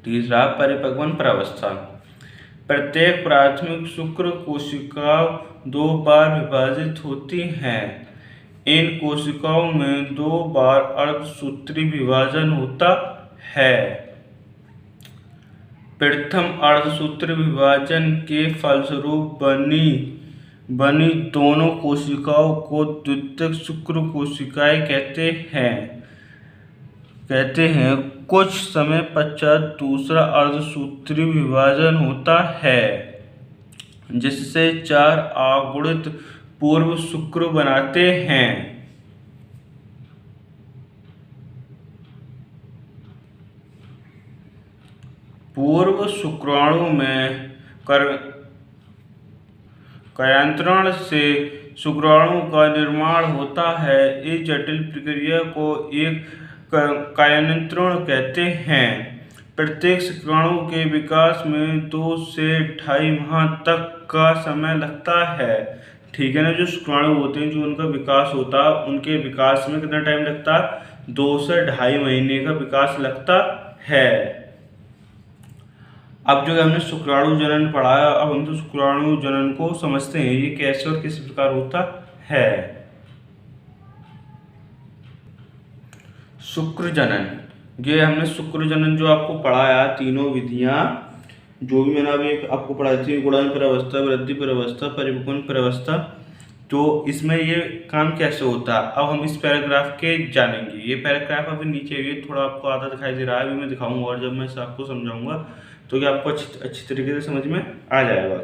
तीसरा परिपक्वन प्रावस्था। प्रत्येक प्राथमिक शुक्र कोशिका 2 बार विभाजित होती हैं। इन कोशिकाओं में 2 बार अर्धसूत्री विभाजन होता है। प्रथम अर्धसूत्री विभाजन के फलस्वरूप बनी दोनों कोशिकाओं को द्वितीयक शुक्र कोशिकाएं कहते हैं। कुछ समय पश्चात दूसरा अर्धसूत्री विभाजन होता है, जिससे 4 अगुणित पूर्व शुक्र बनाते हैं। पूर्व शुक्राणु में कायांतरण से शुक्राणु का निर्माण होता है। इस जटिल प्रक्रिया को एक कायांतरण कहते हैं। प्रत्येक शुक्राणु के विकास में 2 से 2.5 माह तक का समय लगता है। ठीक है ना। जो शुक्राणु होते हैं, जो उनका विकास होता है, उनके विकास में कितना टाइम लगता है? 2 से 2.5 महीने का विकास लगता है। अब जो हमने शुक्राणु जनन पढ़ाया, अब हम तो शुक्राणु जनन को समझते हैं, ये कैसे और किस प्रकार होता है। शुक्र जनन, ये हमने शुक्र जनन जो आपको पढ़ाया, तीनों विधियां जो भी मैंने अभी आपको पढ़ाई थी, गुणन प्रवस्था, वृद्धि प्रवस्था, परिपक्वन प्रवस्था, तो इसमें ये काम कैसे होता है अब हम इस पैराग्राफ के जानेंगे। ये पैराग्राफ अभी नीचे ये थोड़ा आपको आधा दिखाई दे रहा है, अभी मैं दिखाऊंगा और जब मैं इसे आपको समझाऊंगा तो ये आपको अच्छी तरीके से समझ में आ जाएगा,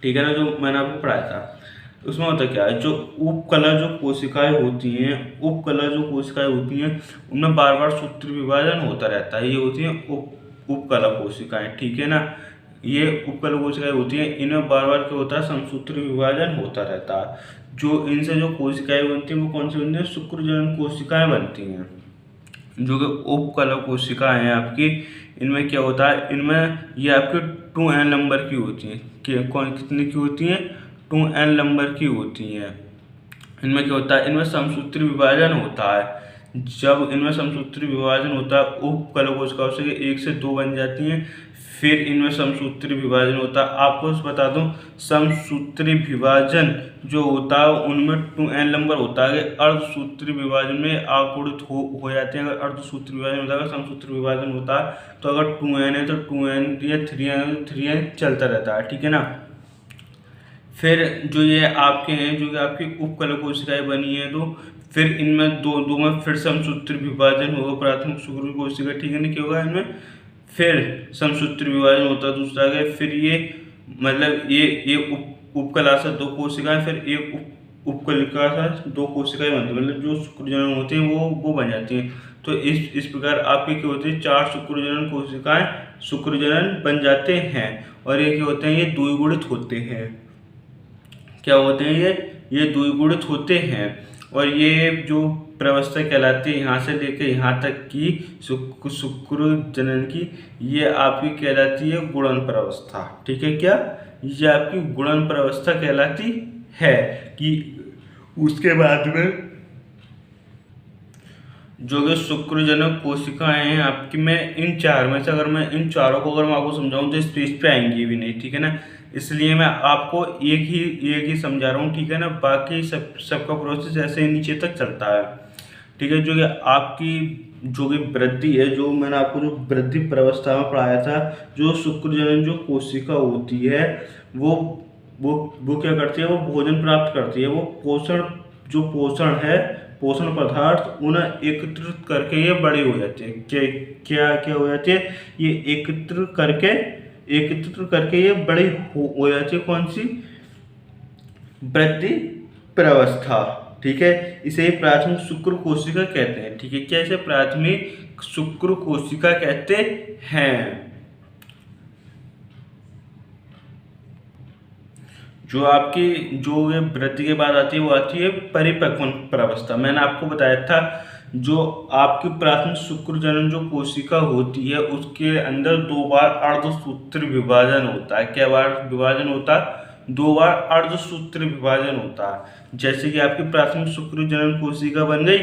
ठीक है ना। जो मैंने आपको पढ़ाया था उसमें होता क्या है, जो उपकला जो कोशिकाएं होती हैं, उपकला जो कोशिकाएं होती हैं उनमें बार बार सूत्र विभाजन होता रहता है। ये होती हैं उपकला कोशिकाएं, ठीक है ना। ये उपकला कोशिकाएं होती हैं, इनमें बार बार क्या होता है, समसूत्र विभाजन होता रहता है। जो इनसे जो कोशिकाएं बनती हैं वो कौन सी बनती हैं, शुक्रजनन कोशिकाएं बनती हैं। जो कि उपकला कोशिकाएं हैं आपकी, इनमें क्या होता है, इनमें ये आपके 2n नंबर की होती हैं। कितनी की होती हैं, 2n नंबर की होती हैं। इनमें क्या होता है, इनमें समसूत्री विभाजन होता है। जब इनमें समसूत्री विभाजन होता है उपकला कोशिकाओं से 1 से 2 बन जाती हैं, फिर इनमें समसूत्री विभाजन होता है। आपको बता दूं, समसूत्री विभाजन जो होता है उनमें 2n नंबर होता है। अर्धसूत्री विभाजन में आकुड़ित हो जाते हैं। अगर अर्धसूत्री विभाजन होता है, अगर समसूत्री विभाजन होता है तो अगर 2n है तो 2n या 3n है तो 3n चलता रहता है, ठीक है ना। फिर जो ये आपके हैं, जो कि आपकी उपकला कोशिकाएं बनी है, तो फिर इनमें दो में फिर समसूत्री विभाजन होगा, प्राथमिक शुक्र कोशिका, ठीक है ना। क्या होगा इनमें फिर समसूत्री विभाजन होता है दूसरा का। फिर ये मतलब ये उपकला से 2 कोशिकाएं, फिर एक उपकलिका से 2 कोशिकाएं बनती है, मतलब जो शुक्रजनन होते हैं वो बन जाती हैं। तो इस प्रकार आपके क्या होते हैं, 4 शुक्रजनन कोशिकाएं शुक्रजनन बन जाते हैं। और ये क्या होते हैं, ये द्विगुणित होते हैं। क्या होते हैं, ये द्विगुणित होते हैं। और ये जो प्रवस्था कहलाती है यहाँ से लेकर यहाँ तक की शुक्र जनन की, ये आपकी कहलाती है गुणन प्रवस्था, ठीक है। क्या ये आपकी गुणन प्रवस्था कहलाती है। कि उसके बाद में जो कि शुक्रजनक कोशिकाएं हैं आपकी, मैं इन 4 में से अगर मैं इन चारों को अगर मैं आपको समझाऊं तो इस पेज पे आएंगी भी नहीं, ठीक है ना। इसलिए मैं आपको एक ही समझा रहा हूँ, ठीक है ना। बाकी सबका प्रोसेस ऐसे ही नीचे तक चलता है, ठीक है। जो कि आपकी जो कि वृद्धि है, जो मैंने आपको जो वृद्धि प्रवस्था में पढ़ाया था, जो शुक्रजनन जो कोशिका होती है वो क्या करती है, वो भोजन प्राप्त करती है। वो पोषण है, पोषण पदार्थ उन्हें एकत्रित करके ये बड़ी हो जाती है। क्या हो जाती है, ये एकत्रित करके ये बड़ी हो जाती है। कौन सी, वृद्धि प्रवस्था, ठीक है। इसे प्राथमिक शुक्र कोशिका कहते हैं, ठीक है। क्या इसे प्राथमिक शुक्र कोशिका कहते हैं। जो आपकी जो ये वृद्धि के बाद आती है वो आती है परिपक्वन प्रवस्था। मैंने आपको बताया था जो आपकी प्राथमिक शुक्रजनन जो कोशिका होती है उसके अंदर 2 बार अर्धसूत्री विभाजन होता है। क्या बार विभाजन होता है, 2 बार अर्धसूत्री विभाजन होता है। जैसे कि आपकी प्राथमिक शुक्रजनन कोशिका बन गई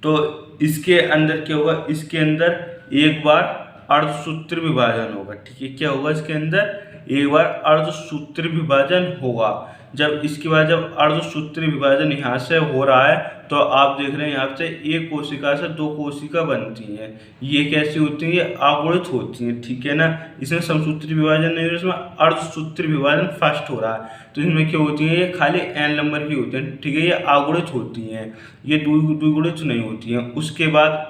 तो इसके अंदर क्या होगा, इसके अंदर 1 बार अर्धसूत्री विभाजन होगा, ठीक है। क्या होगा, इसके अंदर 1 बार अर्धसूत्री विभाजन होगा। जब इसके बाद जब अर्धसूत्री विभाजन यहाँ से हो रहा है तो आप देख रहे हैं यहाँ से 1 कोशिका से 2 कोशिका बनती हैं। ये कैसी होती हैं, ये आगुणित होती हैं, ठीक है ना। इसमें समसूत्री विभाजन नहीं हो रहा, इसमें अर्धसूत्री विभाजन फर्स्ट हो रहा है। तो इसमें क्या होती है, ये खाली n नंबर की होती हैं, ठीक है। ये आगुणित होती हैं, ये द्विगुणित नहीं होती हैं। उसके बाद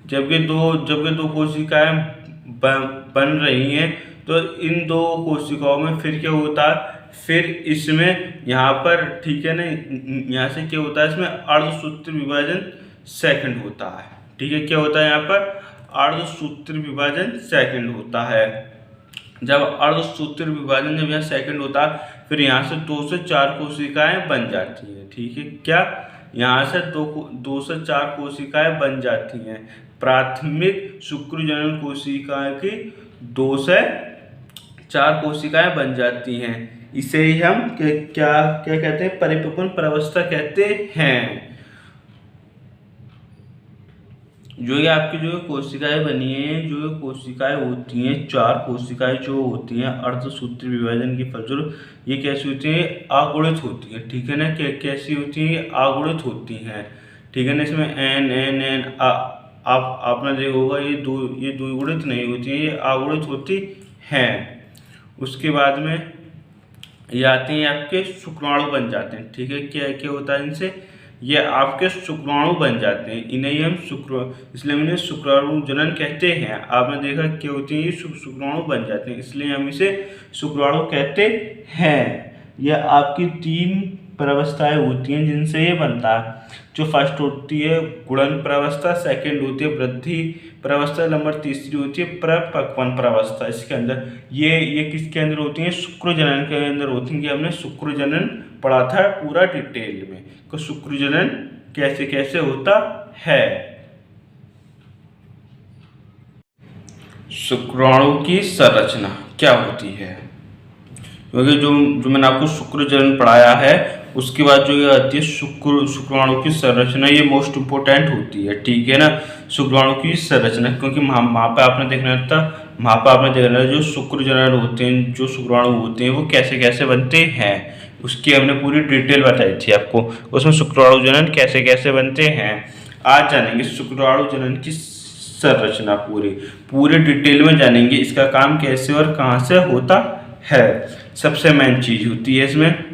जबकि दो कोशिकाएं बन रही हैं तो इन 2 कोशिकाओं में फिर क्या होता है, फिर इसमें यहाँ पर, ठीक है ना, यहाँ से क्या होता है, इसमें अर्धसूत्री विभाजन सेकंड होता है, ठीक है। क्या होता है, यहाँ पर अर्धसूत्री विभाजन सेकंड होता है। जब अर्धसूत्री विभाजन जब यहाँ सेकंड होता है फिर यहाँ से 2 से 4 कोशिकाएं बन जाती हैं, ठीक है। क्या यहाँ से 2 से 4 कोशिकाएं बन जाती हैं। प्राथमिक शुक्रजनन कोशिकाएं की 2 से 4 कोशिकाएं बन जाती हैं। इसे ही हम क्या कहते हैं, परिपक्वन प्रवस्था कहते हैं। जो ये आपकी जो कोशिकाएं बनी हैं, जो कोशिकाएं होती हैं, 4 कोशिकाएं जो होती हैं अर्धसूत्री विभाजन के फलस्वरूप, ये कैसी होती हैं, आगुणित होती है, ठीक है ना। कैसी होती हैं, ये आगुणित होती हैं, ठीक है ना। इसमें n n n आपने देखा होगा ये द्विगुणित नहीं होती है, ये अगुणित होती हैं। उसके बाद में ये आते हैं आपके शुक्राणु बन जाते हैं। ठीक है, क्या क्या होता है इनसे, ये आपके शुक्राणु बन जाते हैं, इन्हें ही हम इसलिए हम इन्हें शुक्राणु जनन कहते हैं। आपने देखा क्या होती है, ये शुक्राणु बन जाते हैं, इसलिए हम इसे शुक्राणु कहते हैं। यह आपकी 3 प्रवस्थाएं होती हैं जिनसे ये बनता है। जो फर्स्ट होती है गुणन प्रवस्था, सेकंड होती है वृद्धि प्रवस्था, नंबर तीसरी होती है प्रपक्वन प्रवस्था। इसके अंदर ये किसके अंदर होती है, शुक्र जनन के अंदर होती है। हमने शुक्र जनन पढ़ा था पूरा डिटेल में, तो शुक्र जनन कैसे कैसे होता है। शुक्राणु की संरचना क्या होती है, क्योंकि जो मैंने आपको शुक्र जनन पढ़ाया है उसके बाद जो ये आती है शुक्राणु की संरचना, ये मोस्ट इम्पोर्टेंट होती है। ठीक है ना, शुक्राणु की संरचना, क्योंकि वहाँ पे आपने देखना था, वहाँ पे आपने देखना जो शुक्र जनन होते हैं, जो शुक्राणु होते हैं वो कैसे कैसे बनते हैं, उसकी हमने पूरी डिटेल बताई थी आपको। उसमें शुक्राणु जनन कैसे कैसे बनते हैं आज जानेंगे। शुक्राणु जनन की संरचना पूरे डिटेल में जानेंगे, इसका काम कैसे और कहाँ से होता है। सबसे मेन चीज होती है इसमें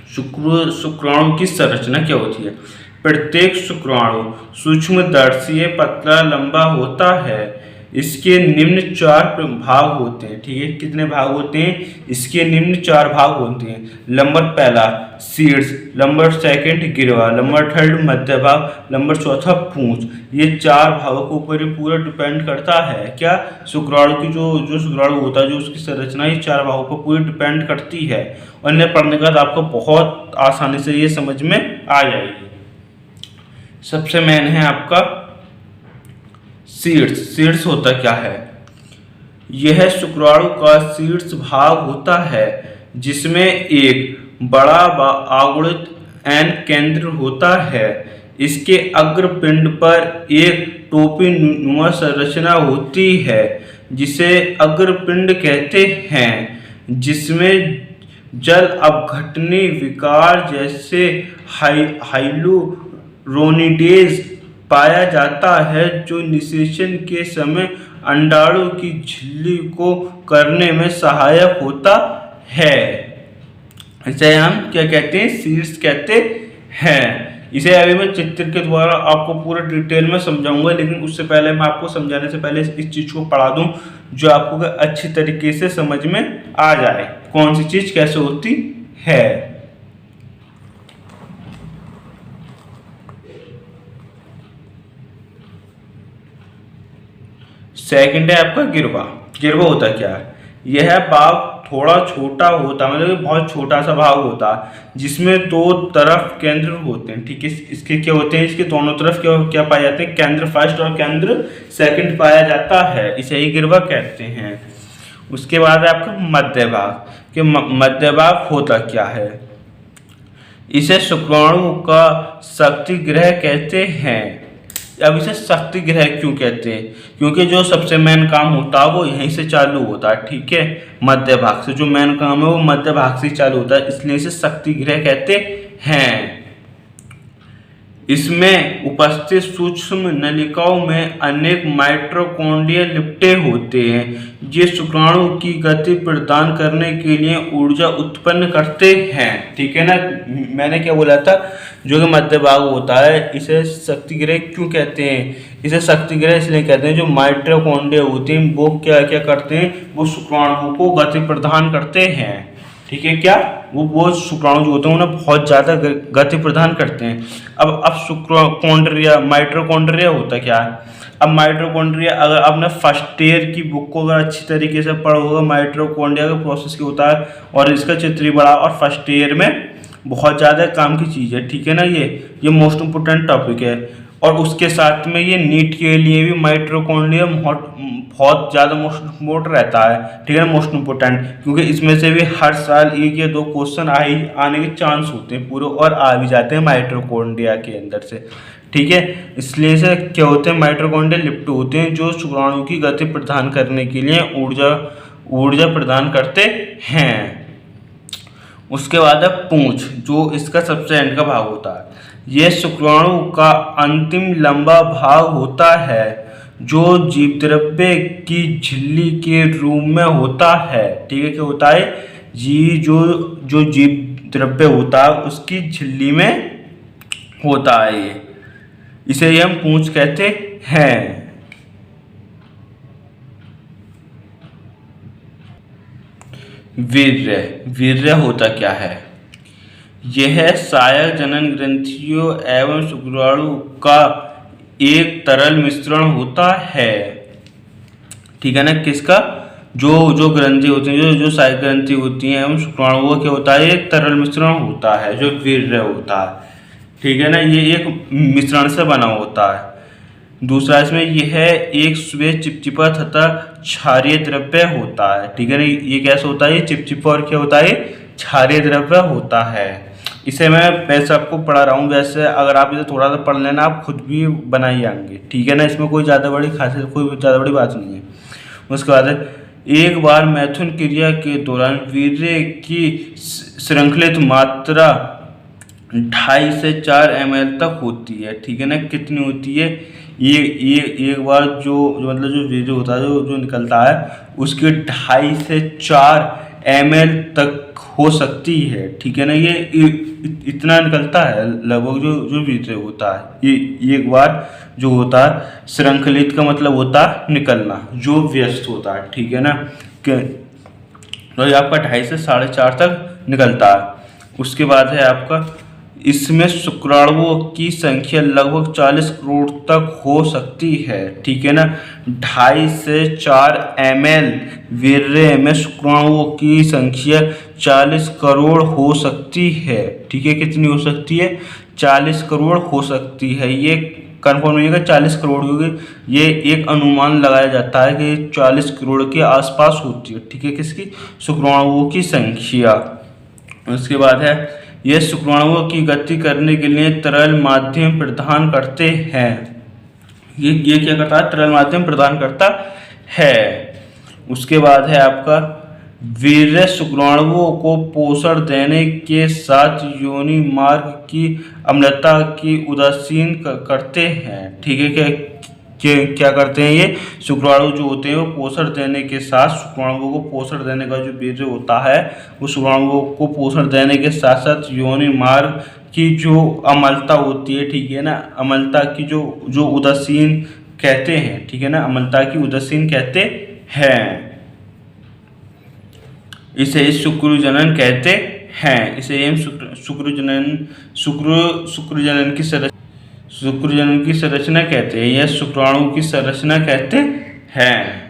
शुक्राणु की संरचना क्या होती है। प्रत्येक शुक्राणु सूक्ष्मदर्शी पतला लंबा होता है। इसके निम्न 4 भाग होते हैं। ठीक है, कितने भाग होते हैं, इसके निम्न 4 भाग होते हैं। नंबर पहला सीड्स, नंबर सेकंड गिरवा, नंबर थर्ड मध्य भाग, नंबर चौथा पूंछ। ये 4 भागों के ऊपर ही पूरा डिपेंड करता है क्या, शुक्राणु की जो शुक्राणु होता है, जो उसकी संरचना ये 4 भागों पर पूरी डिपेंड करती है। और इन्हें पढ़ने के बाद आपको बहुत आसानी से ये समझ में आ जाएगी। सबसे मेन है आपका सीड्स होता क्या है, यह शुक्राणु का सीड्स भाग होता है जिसमें एक बड़ा अगुणित एन केंद्र होता है। इसके अग्रपिंड पर एक टोपी नुमा संरचना होती है जिसे अग्रपिंड कहते हैं, जिसमें जल अपघटनी विकार जैसे हाइलुरोनिडेज पाया जाता है, जो निषेचन के समय अंडाणु की झिल्ली को करने में सहायक होता है। इसे हम क्या कहते हैं, सीड्स कहते हैं। इसे अभी मैं चित्र के द्वारा आपको पूरा डिटेल में समझाऊंगा, लेकिन उससे पहले मैं आपको समझाने से पहले इस चीज को पढ़ा दूं जो आपको अच्छी तरीके से समझ में आ जाए कौन सी चीज कैसे होती है। सेकंड है आपका गिरवा होता क्या है, यह भाग थोड़ा छोटा होता, मतलब बहुत छोटा सा भाग होता जिसमें 2 तरफ केंद्र होते हैं। ठीक है, इसके क्या होते हैं, इसके दोनों तरफ क्या पाए जाते हैं, केंद्र फर्स्ट और केंद्र सेकंड पाया जाता है, इसे ही गिरवा कहते हैं। उसके बाद है आपका मध्य भाग, कि मध्य भाग होता क्या है, इसे शुक्राणु का शक्ति गृह कहते हैं। अब इसे शक्ति गृह क्यों कहते हैं, क्योंकि जो सबसे मेन काम होता है वो यहीं से चालू होता है। ठीक है, मध्य भाग से जो मेन काम है वो मध्य भाग से चालू होता है, इसलिए इसे शक्ति गृह कहते हैं। इसमें उपस्थित सूक्ष्म नलिकाओं में अनेक माइटोकॉन्ड्रिया लिपटे होते हैं, ये शुक्राणु की गति प्रदान करने के लिए ऊर्जा उत्पन्न करते हैं। ठीक है ना, मैंने क्या बोला था, जो कि मध्य भाग होता है इसे शक्ति गृह क्यों कहते हैं, इसे शक्ति गृह इसलिए कहते हैं जो माइटोकॉन्ड्रिया होते हैं वो क्या क्या करते हैं, वो शुक्राणुओं को गति प्रदान करते हैं। ठीक है, क्या वो शुक्राणु जो होते हैं उन्हें बहुत ज़्यादा गति प्रदान करते हैं। अब शुक्राणुकॉन्ड्रिया माइटोकॉन्ड्रिया होता क्या है, अब माइटोकॉन्ड्रिया अगर आपने फर्स्ट ईयर की बुक को अगर अच्छी तरीके से पढ़ा होगा, माइटोकॉन्ड्रिया का प्रोसेस क्या होता है और इसका चित्र बड़ा, और फर्स्ट ईयर में बहुत ज़्यादा काम की चीज़ है। ठीक है ना, ये मोस्ट इम्पोर्टेंट टॉपिक है। और उसके साथ में ये नीट के लिए भी माइटोकॉन्ड्रिया बहुत ज़्यादा मोस्ट इम्पोर्टेंट रहता है। ठीक है ना, मोस्ट इम्पोर्टेंट, क्योंकि इसमें से भी हर साल 1 या 2 क्वेश्चन आने के चांस होते हैं पूरे, और आ भी जाते हैं माइटोकॉन्ड्रिया के अंदर से। ठीक है, इसलिए से क्या होते हैं, माइटोकॉन्ड्रिया लिप्ट होते हैं जो शुक्राणु की गति प्रदान करने के लिए ऊर्जा प्रदान करते हैं। उसके बाद है पूंछ, जो इसका सबसे एंड का भाग होता है। यह शुक्राणु का अंतिम लंबा भाग होता है जो जीवद्रव्य की झिल्ली के रूप में होता है। ठीक है, क्या होता है जी, जो जो जीव द्रव्य होता है उसकी झिल्ली में होता है ये, इसे हम पूंछ कहते हैं। वीर्य, वीर्य होता क्या है? यह सहायक जनन ग्रंथियों एवं शुक्राणु का एक तरल मिश्रण होता है। ठीक है ना, किसका? जो जो ग्रंथि होती है, जो जो सहायक ग्रंथि होती हैं एवं शुक्राणुओं का क्या होता है, एक तरल मिश्रण होता है जो वीर्य होता है। ठीक है ना, ये एक मिश्रण से बना होता है। दूसरा, इसमें यह एक श्वेत चिपचिपा तथा क्षारीय द्रव्य होता है। ठीक है ना, ये कैसा होता है? ये चिपचिपा और क्या होता है? क्षारीय द्रव्य होता है। इसे मैं वैसे आपको पढ़ा रहा हूँ, वैसे अगर आप इसे थोड़ा सा पढ़ लेना आप खुद भी बनाई आएंगे। ठीक है ना, इसमें कोई ज़्यादा बड़ी खासियत, कोई ज़्यादा बड़ी बात नहीं है। उसके बाद एक बार मैथुन क्रिया के दौरान वीर्य की श्रृंखलित मात्रा 2.5 से 4 ml तक होती है। ठीक है ना, कितनी होती है? ये एक बार जो मतलब जो वीर्य होता है, जो जो निकलता है, उसकी 2.5 से 4 ml तक हो सकती है। ठीक है ना, ये इतना निकलता है लगभग जो जो वीर्य होता है। ये एक बार जो होता है श्रृंखलित का मतलब होता है निकलना, जो व्यस्त होता है। ठीक है ना, तो ये आपका 2.5 से 4.5 तक निकलता है। उसके बाद है आपका, इसमें शुक्राणुओं की संख्या लगभग 40 करोड़ तक हो सकती है। ठीक है ना, 2.5 से 4 ml वीर्य में शुक्राणुओं की संख्या 40 करोड़ हो सकती है। ठीक है, कितनी हो सकती है? 40 करोड़ हो सकती है। ये कन्फर्म नहीं होगा 40 करोड़, क्योंकि ये एक अनुमान लगाया जाता है कि 40 करोड़ के आसपास होती है। ठीक है, किसकी? शुक्राणुओं की संख्या। उसके बाद है, ये शुक्राणुओं की गति करने के लिए तरल माध्यम प्रदान करते हैं। ये क्या करता है? तरल माध्यम प्रदान करता है। उसके बाद है आपका, वीर्य शुक्राणुओं को पोषण देने के साथ योनि मार्ग की अम्लता की उदासीन करते हैं। ठीक है, क्या करते हैं? ये शुक्राणु जो होते हैं वो पोषण देने के साथ, शुक्राणुओं को पोषण देने का जो वीर्य होता है वो शुक्राणुओं को पोषण देने के साथ साथ योनि मार्ग की जो अम्लता होती है, ठीक है ना, अम्लता की जो जो उदासीन कहते हैं। ठीक है ना, अम्लता की उदासीन कहते हैं। इसे शुक्रजनन कहते हैं। इसे हम शुक्रजनन की संरचना कहते हैं या शुक्राणु की संरचना कहते हैं।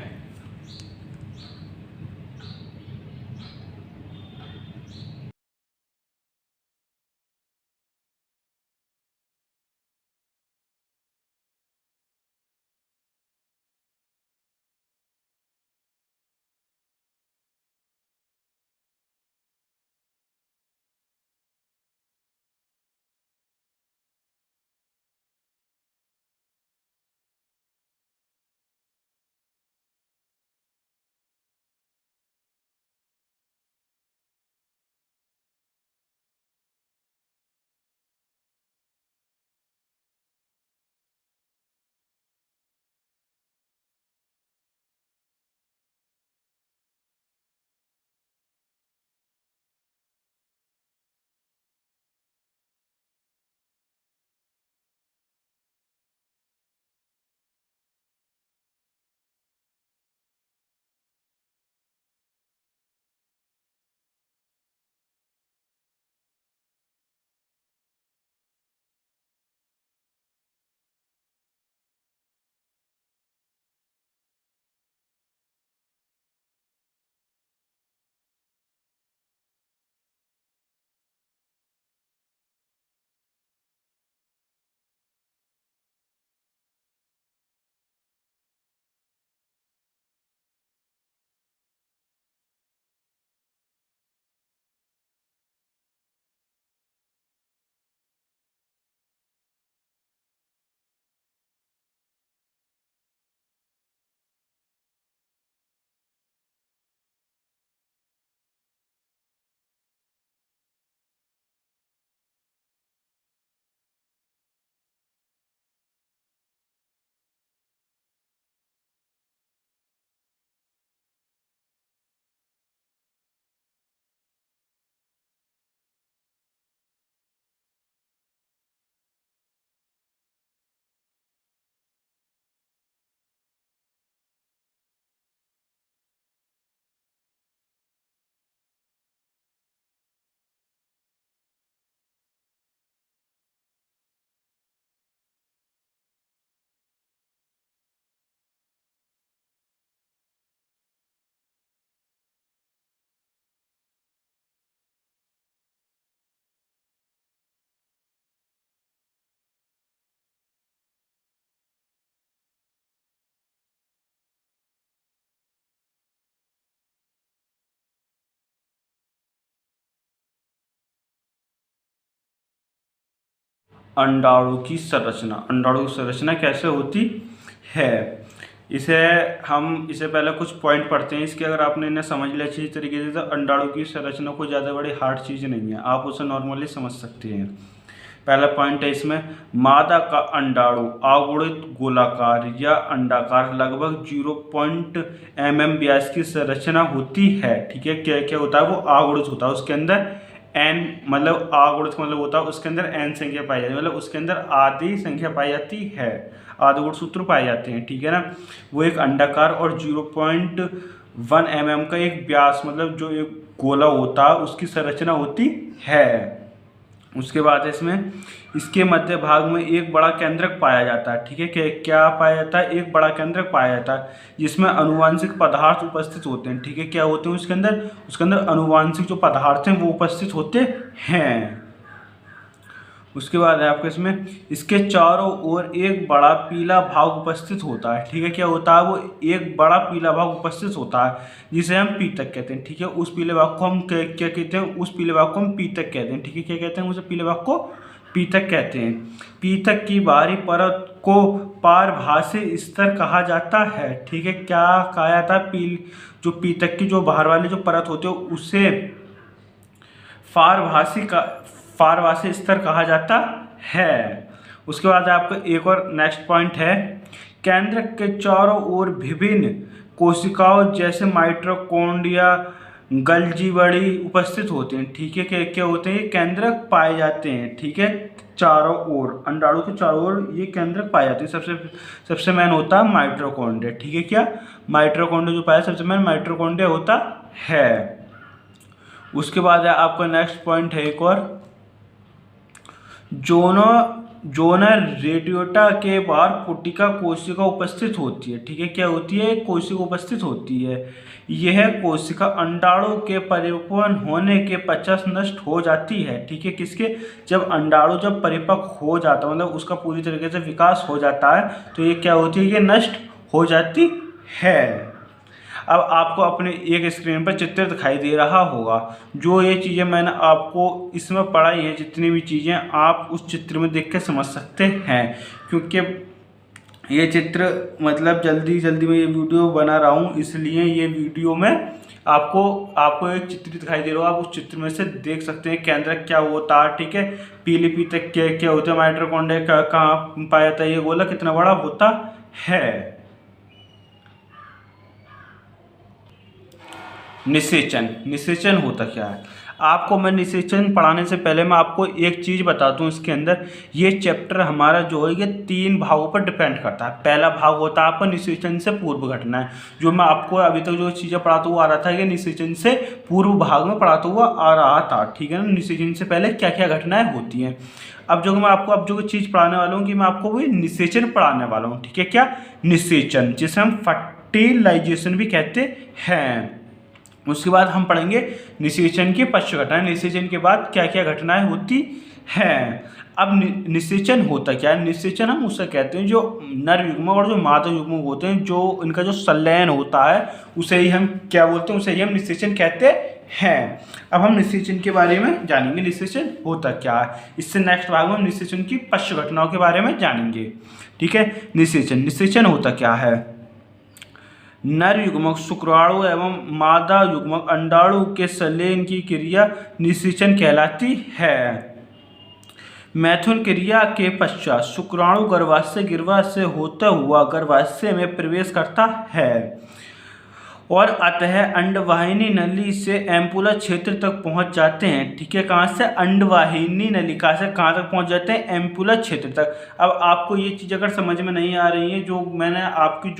अंडाणु की संरचना। अंडाणु की संरचना कैसे होती है, हम इसे पहले कुछ पॉइंट पढ़ते हैं इसके। अगर आपने इन्हें समझ लिया अच्छी तरीके से तो अंडाणु की संरचना कोई ज़्यादा बड़ी हार्ड चीज़ नहीं है, आप उसे नॉर्मली समझ सकते हैं। पहला पॉइंट है इसमें, मादा का अंडाणु अगुणित गोलाकार या अंडाकार लगभग 0 mm व्यास की संरचना होती है। ठीक है, क्या क्या होता है, वो अगुणित होता है, उसके अंदर n मतलब अगुणित मतलब होता है उसके अंदर n संख्या पाई जाती है, मतलब उसके अंदर आधी संख्या पाई जाती है, आधे गुणसूत्र पाए जाते हैं। ठीक है ना, वो एक अंडाकार और 0.1 mm का एक व्यास मतलब जो एक गोला होता है उसकी संरचना होती है। उसके बाद इसमें इसके मध्य भाग में एक बड़ा केंद्रक पाया जाता है। ठीक है, क्या पाया जाता है, एक बड़ा केंद्रक पाया जाता है जिसमें अनुवांशिक पदार्थ उपस्थित होते हैं। ठीक है, क्या होते हैं उसके अंदर अनुवांशिक जो पदार्थ हैं वो उपस्थित होते हैं। उसके बाद है आपके इसमें इसके चारों ओर एक बड़ा पीला भाग उपस्थित होता है। ठीक है, क्या होता है, वो एक बड़ा पीला भाग उपस्थित होता है जिसे हम पीतक कहते हैं। ठीक है, उस पीले भाग को हम क्या कहते हैं, उस पीले भाग को हम पीतक कहते हैं। ठीक है, क्या कहते हैं, उस पीले भाग को पीतक कहते हैं। पीतक की बाहरी परत को पारभासी स्तर कहा जाता है। ठीक है, क्या कहा जाता है, जो पीतक की जो बाहर वाली जो परत होती है उसे पारभासी स्तर कहा जाता है। उसके बाद आपका एक और नेक्स्ट पॉइंट है, केंद्रक के चारों ओर विभिन्न कोशिकाओं जैसे माइटोकॉन्ड्रिया गल्जी बड़ी उपस्थित होते हैं। ठीक है, क्या होते हैं, ये केंद्रक पाए जाते हैं। ठीक है, चारों ओर अंडाणु के चारों ओर ये केंद्रक पाए जाते हैं। सबसे मेन होता है माइटोकॉन्ड्रिया। ठीक है, क्या माइटोकॉन्ड्रिया जो पाया सबसे मेन माइटोकॉन्ड्रिया होता है। उसके बाद है आपका नेक्स्ट पॉइंट है एक और, जोनर रेडियोटा के बाहर पुटिका कोशिका उपस्थित होती है। ठीक है, क्या होती है, कोशिका उपस्थित होती है। यह कोशिका अंडाणु के परिपक्व होने के पश्चात नष्ट हो जाती है। ठीक है, किसके, जब अंडाणु जब परिपक्व हो जाता है मतलब उसका पूरी तरीके से विकास हो जाता है तो ये क्या होती है, ये नष्ट हो जाती है। अब आपको अपने एक स्क्रीन पर चित्र दिखाई दे रहा होगा, जो ये चीज़ें मैंने आपको इसमें पढ़ाई हैं, जितनी भी चीज़ें आप उस चित्र में देख के समझ सकते हैं। क्योंकि ये चित्र मतलब जल्दी में ये वीडियो बना रहा हूँ, इसलिए ये वीडियो में आपको एक चित्र दिखाई दे रहा होगा, आप उस चित्र में से देख सकते हैं केंद्रक क्या होता है। ठीक है, पीली पीतक क्या होता है, माइटोकॉन्ड्रिया कहाँ पाया जाता है, ये गोला कितना बड़ा होता है। निषेचन होता क्या है, आपको मैं निषेचन पढ़ाने से पहले मैं आपको एक चीज़ बता दूं। इसके अंदर ये चैप्टर हमारा जो है ये 3 भागों पर डिपेंड करता है। पहला भाग होता है आपका निषेचन से पूर्व घटना है, जो मैं आपको अभी तक जो चीज़ें पढ़ाता हुआ आ रहा था ये निषेचन से पूर्व भाग में पढ़ाता हुआ आ रहा था। ठीक है ना, निषेचन से पहले क्या क्या घटनाएँ होती हैं। अब जो मैं आपको अब जो चीज़ पढ़ाने वाला हूँ कि मैं आपको वही निषेचन पढ़ाने वाला हूँ। ठीक है, क्या निषेचन, जिसे हम फर्टिलाइजेशन भी कहते हैं। उसके बाद हम पढ़ेंगे निषेचन की पश्च घटनाएं, निषेचन के बाद क्या क्या घटनाएं होती हैं। अब निषेचन होता क्या है, निषेचन हम उसे कहते हैं जो नर युग्मक और जो मादा युग्मक होते हैं, जो इनका जो संलयन होता है उसे ही हम क्या बोलते हैं, उसे ही हम निषेचन कहते हैं। अब हम निषेचन के बारे में जानेंगे, निषेचन होता क्या है। इससे नेक्स्ट भाग में हम निषेचन की पश्च घटनाओं के बारे में जानेंगे। ठीक है, निषेचन होता क्या है, नर युग्मक शुक्राणु एवं मादा युग्मक अंडाणु के संलयन की क्रिया निषेचन कहलाती है। मैथुन क्रिया के पश्चात शुक्राणु गर्भाशय होता हुआ गर्भाशय में प्रवेश करता है और अतः अंडवाहिनी नली से एम्पुला क्षेत्र तक पहुंच जाते हैं। ठीक है, कहाँ से, अंडवाहिनी नलिका से कहाँ तक पहुंच जाते हैं, एम्पुला क्षेत्र तक। अब आपको ये चीज़ अगर समझ में नहीं आ रही है, जो मैंने आपकी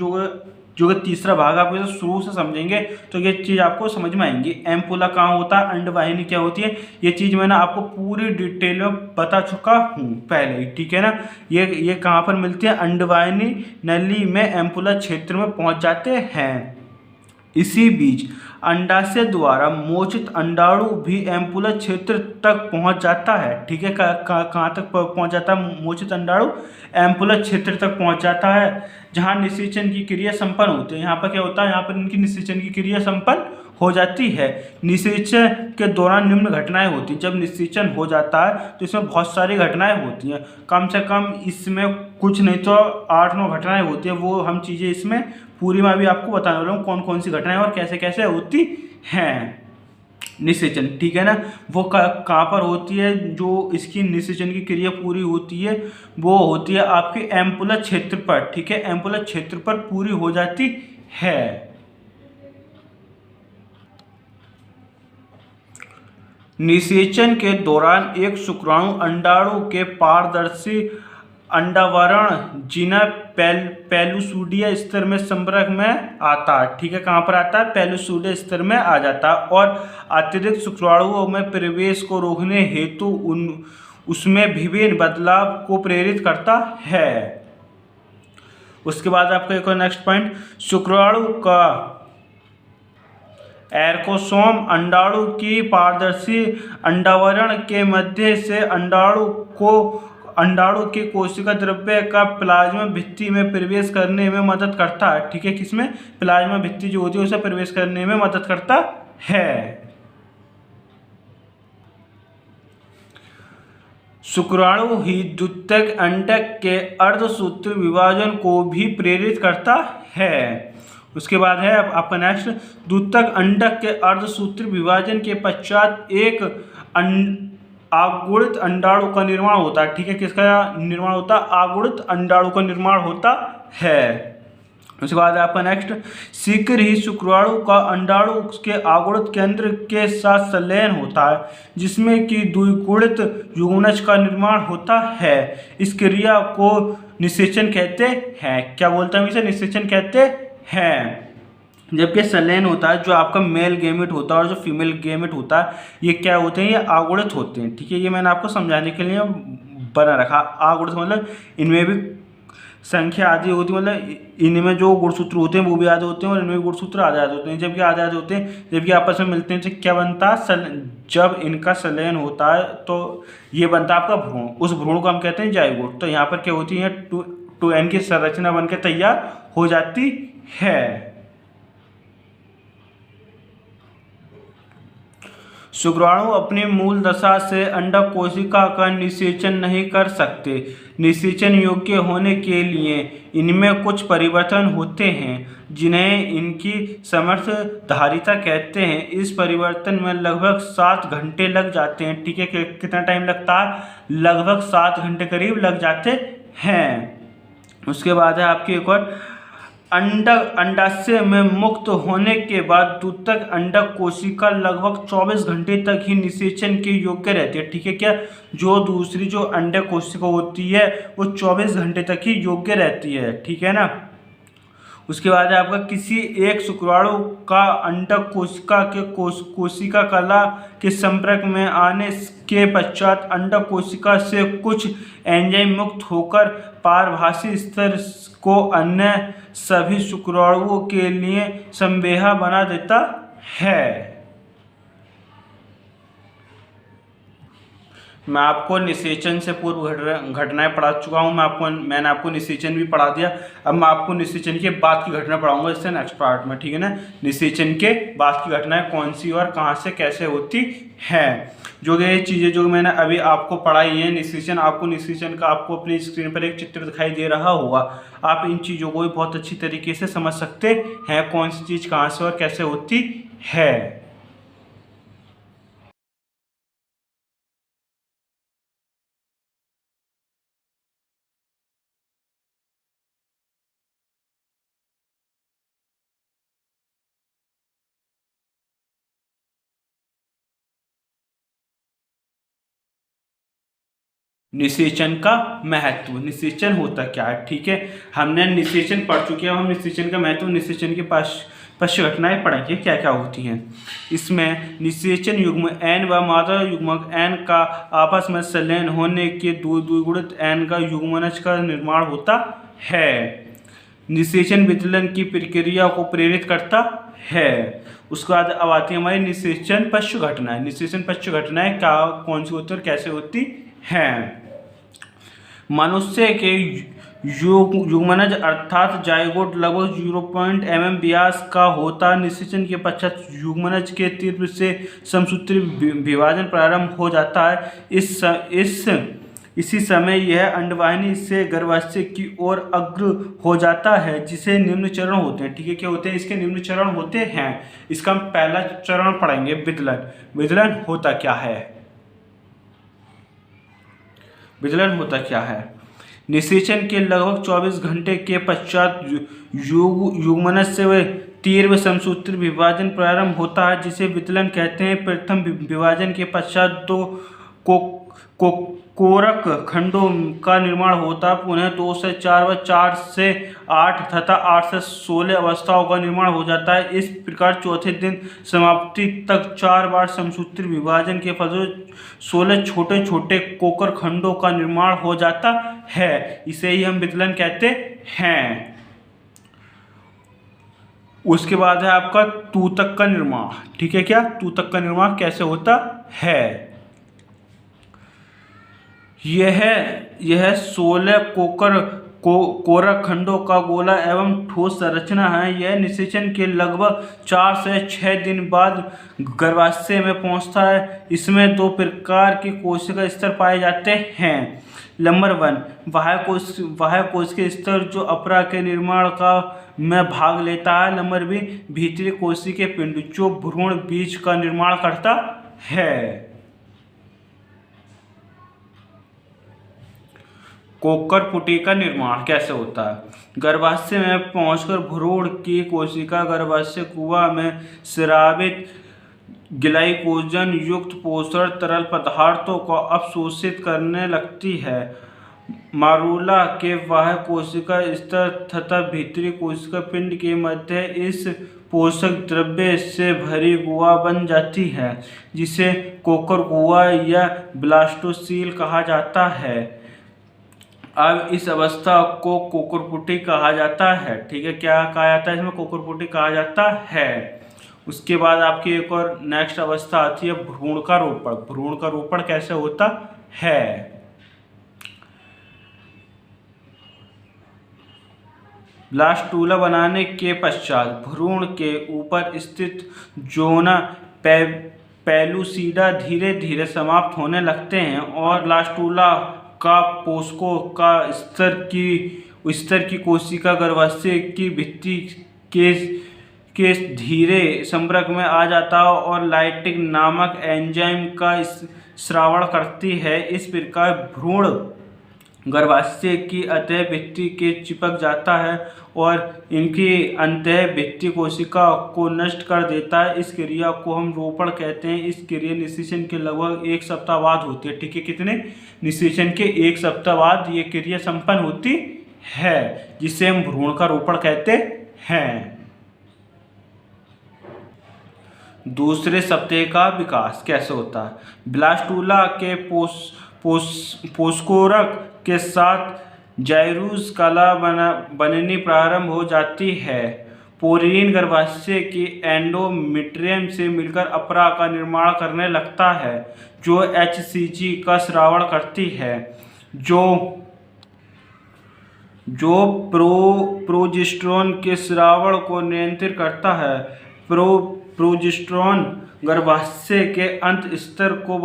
जो तीसरा भाग आप इसे शुरू से समझेंगे तो ये चीज़ आपको समझ में आएंगी। एम्पुला कहाँ होता है, अंडवाहिनी क्या होती है, ये चीज़ मैंने आपको पूरी डिटेल में बता चुका हूँ पहले ही। ठीक है ना, ये कहाँ पर मिलती है, अंडवाहिनी नली में एम्पुला क्षेत्र में पहुँच जाते हैं। इसी बीच अंडाशय द्वारा मोचित अंडाणु भी एम्पुला क्षेत्र तक पहुंच जाता है। ठीक है, कहाँ तक पहुंच जाता है, मोचित अंडाणु एम्पुला क्षेत्र तक पहुंच जाता है, जहां निषेचन की क्रिया संपन्न होती है। यहाँ पर क्या होता है, यहाँ पर इनकी निषेचन की क्रिया संपन्न हो जाती है। निषेचन के दौरान निम्न घटनाएं होती हैं। जब निषेचन हो जाता है तो इसमें बहुत सारी घटनाएं होती हैं, कम से कम इसमें कुछ नहीं तो 8-9 घटनाएं होती हैं। वो हम चीज़ें इसमें पूरी में अभी आपको बताने वाला हूँ कौन कौन सी घटनाएं और कैसे कैसे होती हैं। निषेचन, ठीक है ना, वो कहाँ पर होती है? जो इसकी निषेचन की क्रिया पूरी होती है वो होती है आपके एम्पुलर क्षेत्र पर, ठीक है, एम्पुलर क्षेत्र पर पूरी हो जाती है। निषेचन के दौरान एक शुक्राणु अंडाणु के पारदर्शी अंडावरण जिन्हें पेलुसुडिया स्तर में संपर्क में आता है, ठीक है, कहाँ पर आता है? पेलुसुडिया स्तर में आ जाता है और अतिरिक्त शुक्राणुओं में प्रवेश को रोकने हेतु उसमें विभिन्न बदलाव को प्रेरित करता है। उसके बाद आपका एक और नेक्स्ट पॉइंट, शुक्राणु का एर्कोसोम अंडाणु की पारदर्शी अंडावरण के मध्य से अंडाणु के कोशिका द्रव्य का प्लाज्मा भित्ति में प्रवेश करने में मदद करता है, ठीक है, किसमें? प्लाज्मा भित्ति जो होती है उसे प्रवेश करने में मदद करता है। शुक्राणु ही द्वितीयक अंडक के अर्धसूत्री विभाजन को भी प्रेरित करता है। उसके बाद है आपका नेक्स्ट, द्वितीयक अंडक के अर्धसूत्री विभाजन के पश्चात एक आगुणित अंडाणु का निर्माण होता है, ठीक है, किसका निर्माण होता है? आगुणित अंडाणु का निर्माण होता है। उसके बाद आपका नेक्स्ट, शीघ्र ही शुक्राणु का अंडाणु के आगुणित केंद्र के साथ संलयन होता है जिसमें कि द्विगुणित युग्मनज का निर्माण होता है। इस क्रिया को निषेचन कहते हैं। क्या बोलते हैं इसे? निषेचन कहते हैं। जबकि संलयन होता है, जो आपका मेल गेमेट होता है और जो फीमेल गेमेट होता है, ये क्या होते हैं? ये आगुणित होते हैं, ठीक है, ये मैंने आपको समझाने के लिए बना रखा। आगुणित मतलब इनमें भी संख्या आदि होती है, मतलब इनमें जो गुणसूत्र होते हैं वो भी आधे होते हैं और इनमें गुणसूत्र आधे आधे होते हैं। जबकि आधे आधे होते हैं, जबकि आपस में मिलते हैं तो क्या बनता है? जब इनका संलयन होता है तो ये बनता है आपका भ्रूण। उस भ्रूण को हम कहते हैं जाइगोट। तो यहाँ पर क्या होती है? 2n की संरचना बनकर तैयार हो जाती है। शुक्राणु अपनी मूल दशा से अंडक कोशिका का निषेचन नहीं कर सकते। निषेचन योग्य होने के लिए इनमें कुछ परिवर्तन होते हैं जिन्हें इनकी समर्थ धारिता कहते हैं। इस परिवर्तन में लगभग 7 घंटे लग जाते हैं, ठीक है, कितना टाइम लगता है? लगभग 7 घंटे करीब लग जाते हैं। उसके बाद है आपकी एक और, अंडाशय में मुक्त होने के बाद द्वितीयक अंडक कोशिका लगभग 24 घंटे तक ही निषेचन के योग्य रहती है, ठीक है, क्या? जो दूसरी जो अंडक कोशिका होती है वो 24 घंटे तक ही योग्य रहती है, ठीक है ना। उसके बाद आपका किसी एक शुक्राणु का अंडक कोशिका के कोशिका कला के संपर्क में आने के पश्चात अंडक कोशिका से कुछ एंजाइम मुक्त होकर पारभासी स्तर को अन्य सभी शुक्राणुओं के लिए संवेहा बना देता है। मैं आपको निषेचन से पूर्व घटनाएं पढ़ा चुका हूँ। मैंने आपको निषेचन भी पढ़ा दिया। अब मैं आपको निषेचन के बाद की घटना पढ़ाऊंगा इससे नेक्स्ट पार्ट में, ठीक है ना। निषेचन के बाद की घटनाएं कौन सी और कहाँ से कैसे होती हैं, जो ये चीज़ें जो मैंने अभी आपको पढ़ाई हैं। निषेचन का आपको अपनी स्क्रीन पर एक चित्र दिखाई दे रहा होगा। आप इन चीज़ों को भी बहुत अच्छी तरीके से समझ सकते हैं, कौन सी चीज़ कहाँ से और कैसे होती है। निषेचन का महत्व, निषेचन होता क्या है, ठीक है। हमने निषेचन पढ़ चुके हैं। हम निषेचन का महत्व, निषेचन के पश्च घटनाएं पढ़ेंगे क्या क्या होती हैं। इसमें निषेचन युग्म n व मादा युग्मक n का आपस में संलयन होने के द्विगुणित n का युग्मनज का निर्माण होता है। निषेचन विचलन की प्रक्रिया को प्रेरित करता है। उसके बाद अब आती है हमारी निषेचन पश्च घटनाएं। निषेचन पश्च घटनाएं क्या, कौन सी होती है और कैसे होती हैं। मनुष्य के युग्मनज अर्थात जाइगोट लगभग 0.mm व्यास का होता है। निषेचन के पश्चात युग्मनज के तीव्र से समसूत्री विभाजन प्रारंभ हो जाता है। इसी समय यह अंडवाहिनी से गर्भाशय की ओर अग्र हो जाता है, जिसे निम्न चरण होते हैं। ठीक है, क्या होते हैं इसके? निम्न चरण होते हैं। इसका हम पहला चरण पढ़ेंगे, विदलन। विदलन होता क्या है? विदलन होता क्या है? निषेचन के लगभग 24 घंटे के पश्चात युग्मनज से तीव्र समसूत्री विभाजन प्रारंभ होता है, जिसे विदलन कहते हैं। प्रथम विभाजन के पश्चात दो कोरक खंडों का निर्माण होता है। पुनः 2 से 4 व 4 से 8 तथा 8 से 16 अवस्थाओं का निर्माण हो जाता है। इस प्रकार चौथे दिन समाप्ति तक 4 बार समसूत्री विभाजन के फलस्वरूप 16 छोटे छोटे कोकर खंडों का निर्माण हो जाता है। इसे ही हम विदलन कहते हैं। उसके बाद है आपका तूतक का निर्माण। ठीक है, क्या तूतक का निर्माण कैसे होता है? यह 16 कोरक खंडों का गोला एवं ठोस संरचना है। यह निषेचन के लगभग 4 से 6 दिन बाद गर्भाशय में पहुंचता है। इसमें 2 प्रकार की कोशिका स्तर पाए जाते हैं। नंबर 1 बाह्य कोश के स्तर, जो अपरा के निर्माण में भाग लेता है। नंबर 2 भीतरी कोशिकीय पिंड, जो भ्रूण बीज का निर्माण करता है। कोकर पुटी का निर्माण कैसे होता है? गर्भाशय में पहुंचकर भ्रूण की कोशिका गर्भाशय कुआ में स्रावित ग्लाइकोजन युक्त पोषण तरल पदार्थों को अवशोषित करने लगती है। मारूला के बाह्य कोशिका स्तर तथा भीतरी कोशिका पिंड के मध्य इस पोषक द्रव्य से भरी गुहा बन जाती है, जिसे कोकर गुहा या ब्लास्टोसील कहा जाता है। अब इस अवस्था को कोकरपुटी कहा जाता है। ठीक है, क्या कहा जाता है इसमें? कोकरपुटी कहा जाता है। उसके बाद आपकी एक और नेक्स्ट अवस्था आती है भ्रूण का रोपण। भ्रूण का रोपण कैसे होता है? ब्लास्टूला बनाने के पश्चात भ्रूण के ऊपर स्थित जोना पेलुसिडा धीरे धीरे समाप्त होने लगते हैं और ब्लास्टूला का पोस्को का स्तर की कोशिका गर्भाशय की भित्ति के धीरे संपर्क में आ जाता है और लाइटिक नामक एंजाइम का स्रावण करती है। इस प्रकार भ्रूण गर्भाशय की अंतः भित्ति के चिपक जाता है और इनकी अंतः भित्ति कोशिका को नष्ट कर देता है। इस क्रिया को हम रोपण कहते हैं। इस क्रिया निषेचन के लगभग 1 सप्ताह बाद होती है। ठीक है, कितने? निषेचन के 1 सप्ताह बाद ये क्रिया संपन्न होती है, जिसे हम भ्रूण का रोपण कहते हैं। दूसरे सप्ताह का विकास कैसे होता है? ब्लास्टूला के पोस्कोरक के साथ जाइरूस कला बननी प्रारंभ हो जाती है। पोरीन गर्भाशय की एंडोमेट्रियम से मिलकर अपरा का निर्माण करने लगता है, जो HCG का स्रावण करती है, जो प्रोजेस्टेरोन के स्रावण को नियंत्रित करता है। प्रोजेस्टेरोन गर्भाशय के अंत स्तर को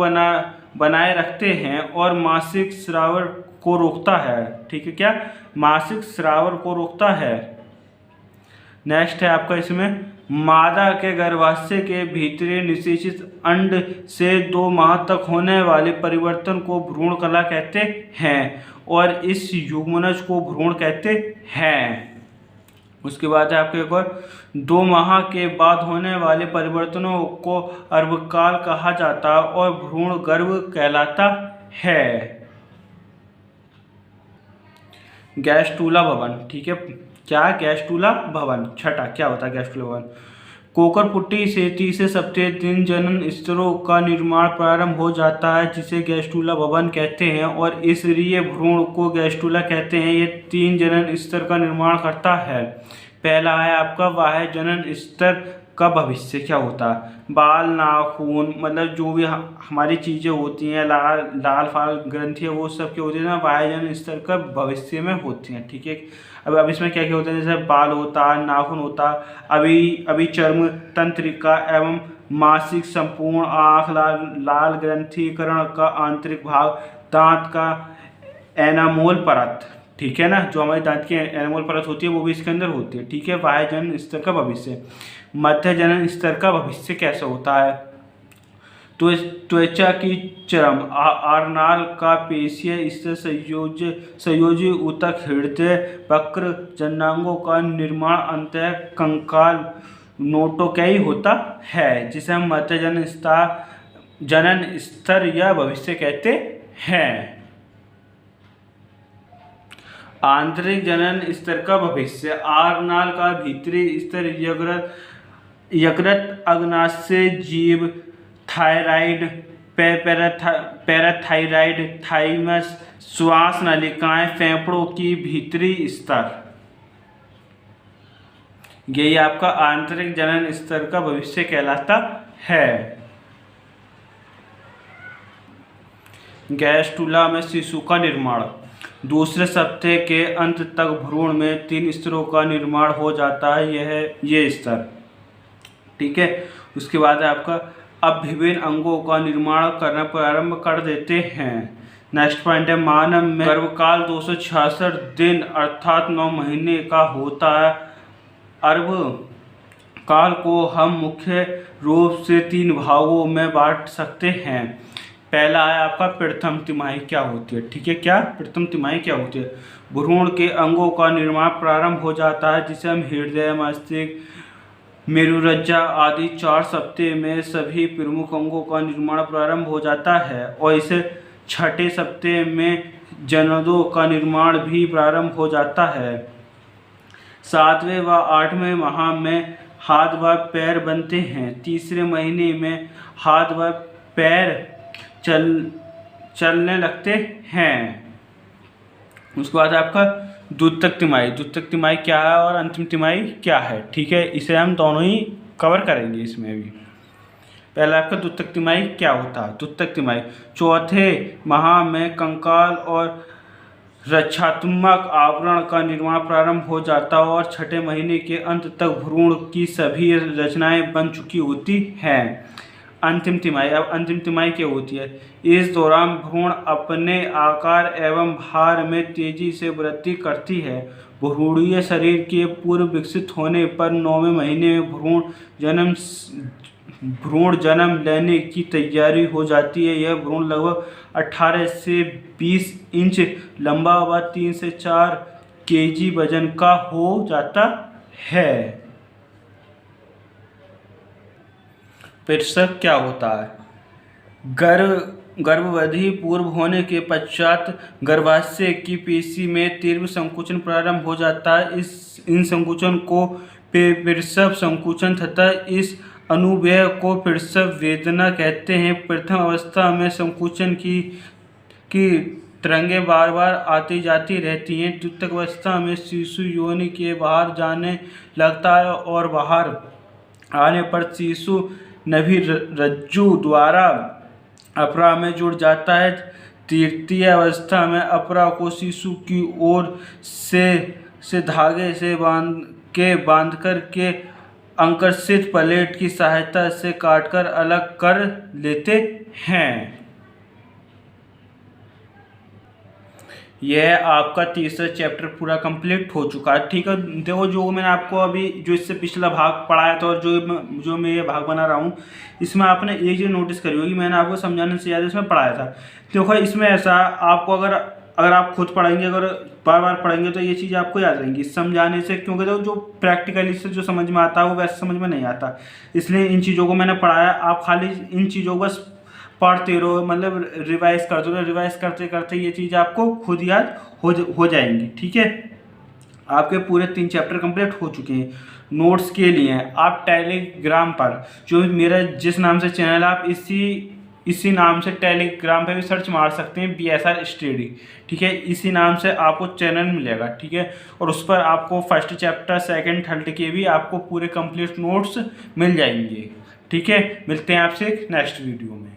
बनाए रखते हैं और मासिक स्राव को रोकता है। ठीक है, क्या? मासिक स्राव को रोकता है। नेक्स्ट है आपका इसमें मादा के गर्भाशय के भीतरी निषेचित अंड से 2 माह तक होने वाले परिवर्तन को भ्रूण कला कहते हैं और इस युग्मनज को भ्रूण कहते हैं। उसके बाद है आपके एक और 2 माह के बाद होने वाले परिवर्तनों को अर्भकाल कहा जाता है और भ्रूण गर्भ कहलाता है। गैस्ट्रूला भवन। ठीक है, क्या? गैस्ट्रूला भवन। छठा क्या होता है गैस्ट्रूला भवन? कोकरपुटी से तीसरे सप्ताह दिन जनन स्तरों का निर्माण प्रारंभ हो जाता है, जिसे गैस्ट्रूला भवन कहते हैं और इसलिए भ्रूण को गैस्ट्रूला कहते हैं। ये 3 जनन स्तर का निर्माण करता है। पहला है आपका बाह्य जनन स्तर का भविष्य क्या होता है। बाल, नाखून, मतलब जो भी हमारी चीज़ें होती हैं, लाल लाल फाल ग्रंथि है, वो सब क्या होती है ना, बाह्य जनन स्तर का भविष्य में होती हैं। ठीक है, अब इसमें क्या क्या होता है, जैसे बाल होता है, नाखून होता है, अभी चर्म, तंत्रिका एवं मासिक, संपूर्ण आँख, लाल ग्रंथिकरण का आंतरिक भाग, दांत का एनामोल परत, ठीक है ना, जो हमारे दांत की एनामोल परत होती है वो भी इसके अंदर होती है। ठीक है, बाह्य जनन स्तर का भविष्य। मध्य जनन स्तर का भविष्य कैसे होता है, तो त्वचा की चरम, आरनाल का पेशीय स्तर, संयोजी ऊतक, हृदय, वक्र, जननांगों का निर्माण, अंतः कंकाल, नोटोकैई होता है, जिसे हम मध्य जनन स्तर या भविष्य कहते हैं। आंतरिक जनन स्तर का भविष्य। आरनाल का भीतरी स्तर, यकृत, अग्नाशय, जीभ, थायराइड, पैराथायराइड, थाइमस, श्वास नलिकाएं, फेफड़ों की भीतरी स्तर, यही आपका आंतरिक जनन स्तर का भविष्य कहलाता है। गैस्ट्रुला में शिशु का निर्माण। दूसरे सप्ताह के अंत तक भ्रूण में 3 स्तरों का निर्माण हो जाता है, ये स्तर। ठीक है, उसके बाद आपका अब विभिन्न अंगों का निर्माण करना प्रारंभ कर देते हैं। नेक्स्ट पॉइंट है, मानव में गर्भकाल 266 दिन अर्थात 9 महीने का होता है। गर्भ काल को हम मुख्य रूप से 3 भागों में बांट सकते हैं। पहला है आपका प्रथम तिमाही क्या होती है। ठीक है, क्या प्रथम तिमाही क्या होती है, भ्रूण के अंगों का निर्माण प्रारंभ हो जाता है, जिसे हम हृदय, मस्तिष्क, मेरुरज्जा आदि 4 सप्ताह में सभी प्रमुख अंगों का निर्माण प्रारंभ हो जाता है, और इसे 6ठे सप्ताह में जननों का निर्माण भी प्रारंभ हो जाता है। 7वें व 8वें माह में हाथ व पैर बनते हैं। तीसरे महीने में हाथ व पैर चलने लगते हैं। उसके बाद आपका द्वितीयक तिमाही। द्वितीयक तिमाही क्या है और अंतिम तिमाही क्या है, ठीक है, इसे हम दोनों ही कवर करेंगे इसमें भी। पहला आपका द्वितीयक तिमाही क्या होता है। द्वितीयक तिमाही 4थे माह में कंकाल और रक्षात्मक आवरण का निर्माण प्रारंभ हो जाता है और 6ठे महीने के अंत तक भ्रूण की सभी रचनाएं बन चुकी होती हैं। अंतिम तिमाही। अब अंतिम तिमाही क्या होती है, इस दौरान भ्रूण अपने आकार एवं भार में तेजी से वृद्धि करती है। भ्रूणीय शरीर के पूर्व विकसित होने पर 9वें महीने में भ्रूण जन्म लेने की तैयारी हो जाती है। यह भ्रूण लगभग 18 से 20 इंच लंबा व 3 से 4 केजी वजन का हो जाता है। प्रसव क्या होता है, गर्भवधि पूर्व होने के पश्चात गर्भाशय की पेशी में तीव्र संकुचन प्रारंभ हो जाता है। इन संकुचन को प्रसव संकुचन तथा इस अनुव्यय को प्रसव वेदना कहते हैं। प्रथम अवस्था में संकुचन की तरंगें बार बार आती जाती रहती हैं। द्वितीय अवस्था में शिशु योनि के बाहर जाने लगता है और बाहर आने पर शिशु नभि रज्जु द्वारा अपरा में जुड़ जाता है। तृतीय अवस्था में अपरा को शिशु की ओर से धागे से बांधकर के अंकुरित प्लेट की सहायता से काटकर अलग कर लेते हैं। यह आपका तीसरा चैप्टर पूरा कंप्लीट हो चुका है। ठीक है, देखो जो मैंने आपको अभी जो इससे पिछला भाग पढ़ाया था और जो मैं ये भाग बना रहा हूँ, इसमें आपने एक चीज़ नोटिस करी होगी, मैंने आपको समझाने से ज़्यादा इसमें पढ़ाया था। देखो इसमें ऐसा आपको अगर आप खुद पढ़ेंगे, अगर बार बार पढ़ेंगे तो ये चीज़ आपको याद रहेंगी समझाने से, क्योंकि देखो जो प्रैक्टिकली से जो समझ में आता है वो वैसे समझ में नहीं आता। इसलिए इन चीज़ों को मैंने पढ़ाया, आप खाली इन चीज़ों को बस पढ़ते रहो, मतलब रिवाइज करते रहो। रिवाइज करते करते ये चीज़ आपको खुद याद हो जाएंगी। ठीक है, आपके पूरे 3 चैप्टर कंप्लीट हो चुके हैं। नोट्स के लिए आप टेलीग्राम पर जो मेरा जिस नाम से चैनल, आप इसी नाम से टेलीग्राम पे भी सर्च मार सकते हैं BSR स्टडी, ठीक है। इसी नाम से आपको चैनल मिलेगा, ठीक है। और उस पर आपको फर्स्ट चैप्टर सेकंड थर्ड के भी आपको पूरे कंप्लीट नोट्स मिल जाएंगे, ठीक है। मिलते हैं आपसे नेक्स्ट वीडियो में।